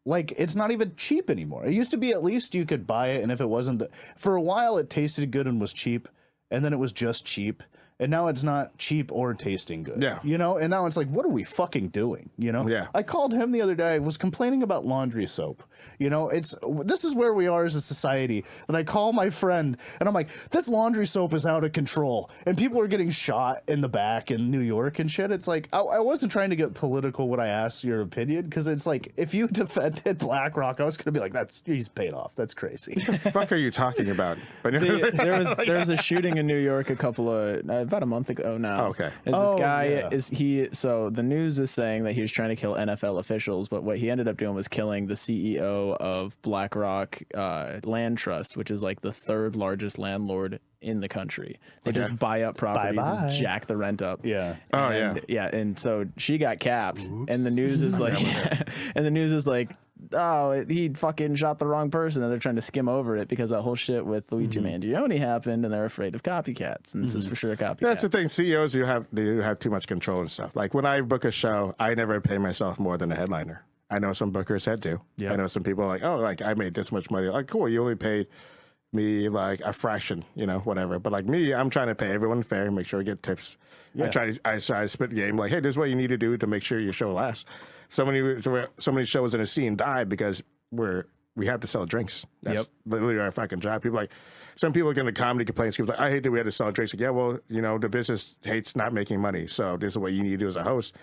[SPEAKER 1] like, it's not even cheap anymore. It used to be at least you could buy it, and if it wasn't... for a while, it tasted good and was cheap, and then it was just cheap, and now it's not cheap or tasting good.
[SPEAKER 3] Yeah.
[SPEAKER 1] You know? And now it's like, what are we fucking doing? You know?
[SPEAKER 3] Yeah.
[SPEAKER 1] I called him the other day. I was complaining about laundry soap. You know? This is where we are as a society. And I call my friend, and I'm like, this laundry soap is out of control. And people are getting shot in the back in New York and shit. It's like, I wasn't trying to get political when I asked your opinion, because it's like, if you defended BlackRock, I was going to be like, he's paid off. That's crazy.
[SPEAKER 3] What the fuck are you talking about?
[SPEAKER 2] There was a shooting in New York about a month ago now.
[SPEAKER 3] Oh, okay.
[SPEAKER 2] This guy so the news is saying that he was trying to kill NFL officials, but what he ended up doing was killing the CEO of BlackRock Land Trust, which is like the 3rd largest landlord in the country. They just buy up properties and jack the rent up.
[SPEAKER 1] Yeah.
[SPEAKER 2] And so she got capped. Oops. And the news is like he fucking shot the wrong person, and they're trying to skim over it because that whole shit with Luigi Mangione happened, and they're afraid of copycats, and this is for sure a copycat.
[SPEAKER 3] That's the thing. CEOs, they have too much control and stuff. Like when I book a show, I never pay myself more than a headliner. I know some bookers had to.
[SPEAKER 2] Yeah.
[SPEAKER 3] I know some people are like, oh, like I made this much money. Like, cool, you only paid me like a fraction, whatever. But like me, I'm trying to pay everyone fair, make sure we get tips.
[SPEAKER 1] Yeah.
[SPEAKER 3] I spit the game like, hey, this is what you need to do to make sure your show lasts. So many shows in a scene die because we have to sell drinks. That's literally our fucking job. People like some people get into comedy complaints. People like, I hate that we had to sell drinks. Like, yeah, well, the business hates not making money. So this is what you need to do as a host.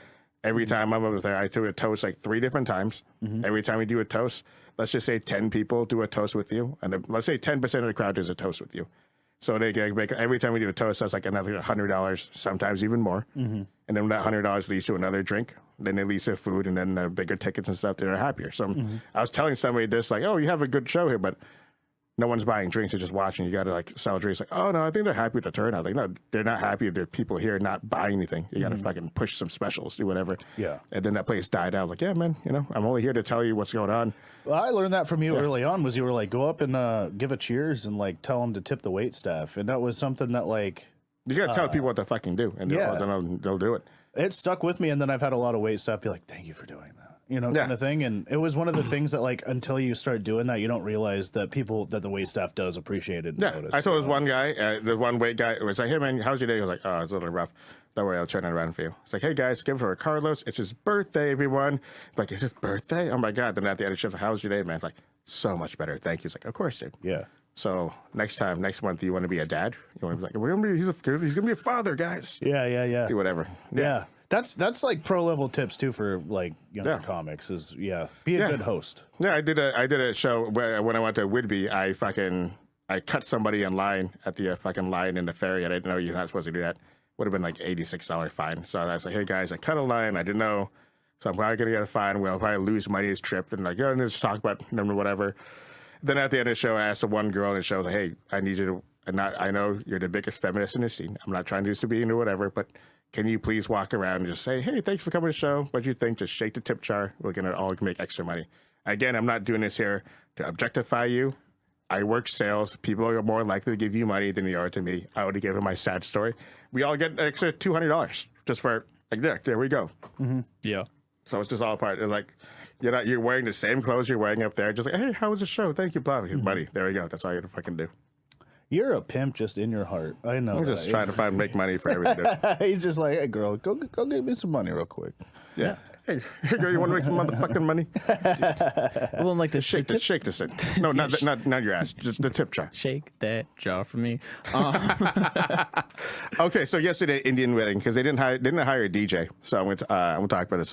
[SPEAKER 3] Every time I'm over there, I do a toast like 3 different times. Every time we do a toast, let's just say 10 people do a toast with you. And let's say 10% of the crowd does a toast with you. So they make every time we do a toast, that's like another $100, sometimes even more. And then that $100 leads to another drink. Then it leads to food, and then the bigger tickets and stuff. They're happier. So I was telling somebody this, like, oh, you have a good show here, but no one's buying drinks. They're just watching. You got to like sell drinks. Like, oh no, I think they're happy with the turnout. Like, no, they're not happy if there are people here not buying anything. You got to fucking push some specials, do whatever.
[SPEAKER 1] Yeah.
[SPEAKER 3] And then that place died out. I was like, yeah, man, I'm only here to tell you what's going on.
[SPEAKER 1] Well, I learned that from you early on. Was you were like, go up and give a cheers and like tell them to tip the wait staff, and that was something that like
[SPEAKER 3] You got to tell people what to fucking do, and they'll do it.
[SPEAKER 1] it stuck with me. And then I've had a lot of wait staff be like, thank you for doing that. Kind of thing. And it was one of the things that, like, until you start doing that, you don't realize that the wait staff does appreciate it.
[SPEAKER 3] Yeah, I told this one guy, the one wait guy, was like, hey, man, how's your day? He was like, oh, it's a little rough. Don't worry, I'll turn it around for you. It's like, hey, guys, give it for Carlos. It's his birthday, everyone. Like, it's his birthday? Oh, my God. Then at the end of the shift, how's your day, man? It's like, so much better. Thank you. It's like, of course, dude.
[SPEAKER 1] Yeah.
[SPEAKER 3] So next month, you want to be a dad? You want to be like, he's going to be a father, guys.
[SPEAKER 1] Yeah.
[SPEAKER 3] Do whatever.
[SPEAKER 1] Yeah. That's like pro level tips too for like younger comics is be a good host.
[SPEAKER 3] Yeah, I did a show where when I went to Whidbey, I cut somebody in line at the fucking line in the ferry. I didn't know you're not supposed to do that. Would have been like $86 fine. So I was like, hey guys, I cut a line. I didn't know, so I'm probably gonna get a fine. We'll probably lose money this trip, and like, let's talk about whatever. Then at the end of the show, I asked the one girl in the show, I was like, hey, I need you to. I know you're the biggest feminist in the scene. I'm not trying to do this to be into whatever, but can you please walk around and just say, hey, thanks for coming to the show. What'd you think? Just shake the tip jar. We're going to all make extra money. Again, I'm not doing this here to objectify you. I work sales. People are more likely to give you money than they are to me. I would have given my sad story. We all get an extra $200 just for, like, there we go.
[SPEAKER 2] Yeah.
[SPEAKER 3] So it's just all part. It's like, you're wearing the same clothes you're wearing up there. Just like, hey, how was the show? Thank you, blah, buddy. There we go. That's all you have to fucking do.
[SPEAKER 1] You're a pimp just in your heart. I know.
[SPEAKER 3] I'm just trying to make money for everything.
[SPEAKER 1] He's just like, hey, girl, go give me some money real quick.
[SPEAKER 3] Yeah. Hey, girl, you want to make some motherfucking money?
[SPEAKER 2] Well, like the
[SPEAKER 3] Shake this in. No, not your ass. Just the tip jar.
[SPEAKER 2] shake that jar for me.
[SPEAKER 3] Okay, so yesterday, Indian wedding, because they didn't hire a DJ. So I'm gonna talk about this.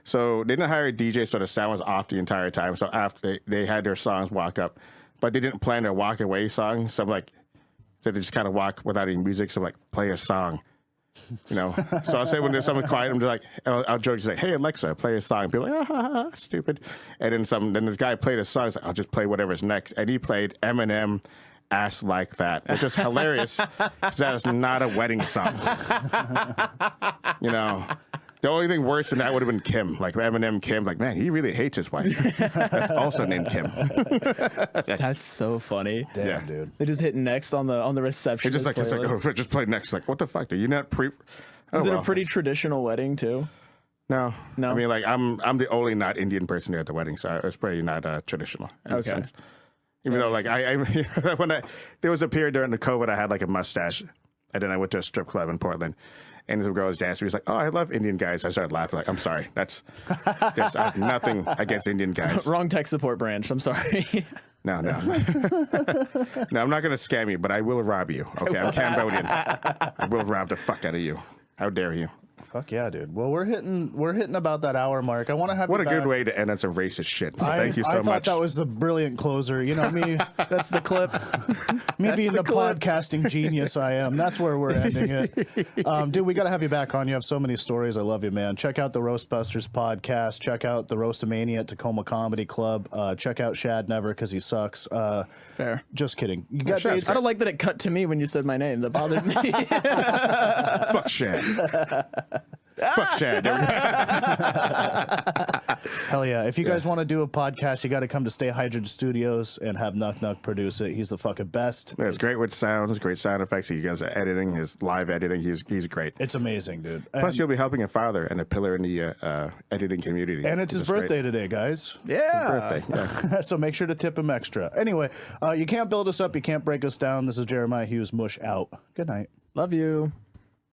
[SPEAKER 3] So they didn't hire a DJ, so the sound was off the entire time. So after they had their songs walk up, but they didn't plan their walk away song. So I'm like, so they just kind of walk without any music. So I'm like, play a song, So I'll say when there's something quiet, I'm just like, I'll joke, say, hey Alexa, play a song. People are like, stupid. And then this guy played a song. I was like, I'll just play whatever's next. And he played Eminem, Ass Like That, which is hilarious because that is not a wedding song. The only thing worse than that would have been Kim, like Eminem Kim. Like, man, he really hates his wife. That's also named Kim.
[SPEAKER 2] That's so funny.
[SPEAKER 1] Damn, dude.
[SPEAKER 2] They just hit next on the reception.
[SPEAKER 3] It's like, oh, just play next. Like, what the fuck? Are you not
[SPEAKER 2] Is it a pretty traditional wedding too?
[SPEAKER 3] No. I mean, like, I'm the only not Indian person there at the wedding, so it's pretty not traditional. In a sense. Even though, like, there was a period during the COVID, I had like a mustache, and then I went to a strip club in Portland. And some girl was dancing. He was like, oh, I love Indian guys. I started laughing. Like, I'm sorry. I have nothing against Indian guys.
[SPEAKER 2] Wrong tech support branch. I'm sorry.
[SPEAKER 3] No. No, I'm not going to scam you, but I will rob you. Okay, I'm Cambodian. I will rob the fuck out of you. How dare you?
[SPEAKER 1] Fuck yeah, dude. Well, we're hitting about that hour mark. I want to have
[SPEAKER 3] what
[SPEAKER 1] you
[SPEAKER 3] a
[SPEAKER 1] back.
[SPEAKER 3] good way to end on some racist shit. So thank you so much.
[SPEAKER 1] I thought that was a brilliant closer. Me.
[SPEAKER 2] That's the clip.
[SPEAKER 1] Me being the podcasting genius I am. That's where we're ending it. Dude, we got to have you back on. You have so many stories. I love you, man. Check out the Roastbusters podcast. Check out the Roastamania at Tacoma Comedy Club. Check out Shad Never because he sucks.
[SPEAKER 2] Fair.
[SPEAKER 1] Just kidding. You got
[SPEAKER 2] I don't like that it cut to me when you said my name. That bothered me.
[SPEAKER 3] Fuck Shad. Fuck Shad.
[SPEAKER 1] Hell yeah. If you guys want to do a podcast, you got to come to Stay Hydrated Studios and have Nuck Nuck produce it. He's the fucking best.
[SPEAKER 3] Yeah, it's great with sounds, great sound effects. You guys are editing, his live editing. He's great.
[SPEAKER 1] It's amazing, dude.
[SPEAKER 3] Plus, you'll be helping a father and a pillar in the editing community.
[SPEAKER 1] And it's his birthday today, guys.
[SPEAKER 2] Yeah.
[SPEAKER 3] Birthday. Yeah.
[SPEAKER 1] So make sure to tip him extra. Anyway, you can't build us up. You can't break us down. This is Jeremiah Hughes, Mush out. Good night.
[SPEAKER 2] Love you.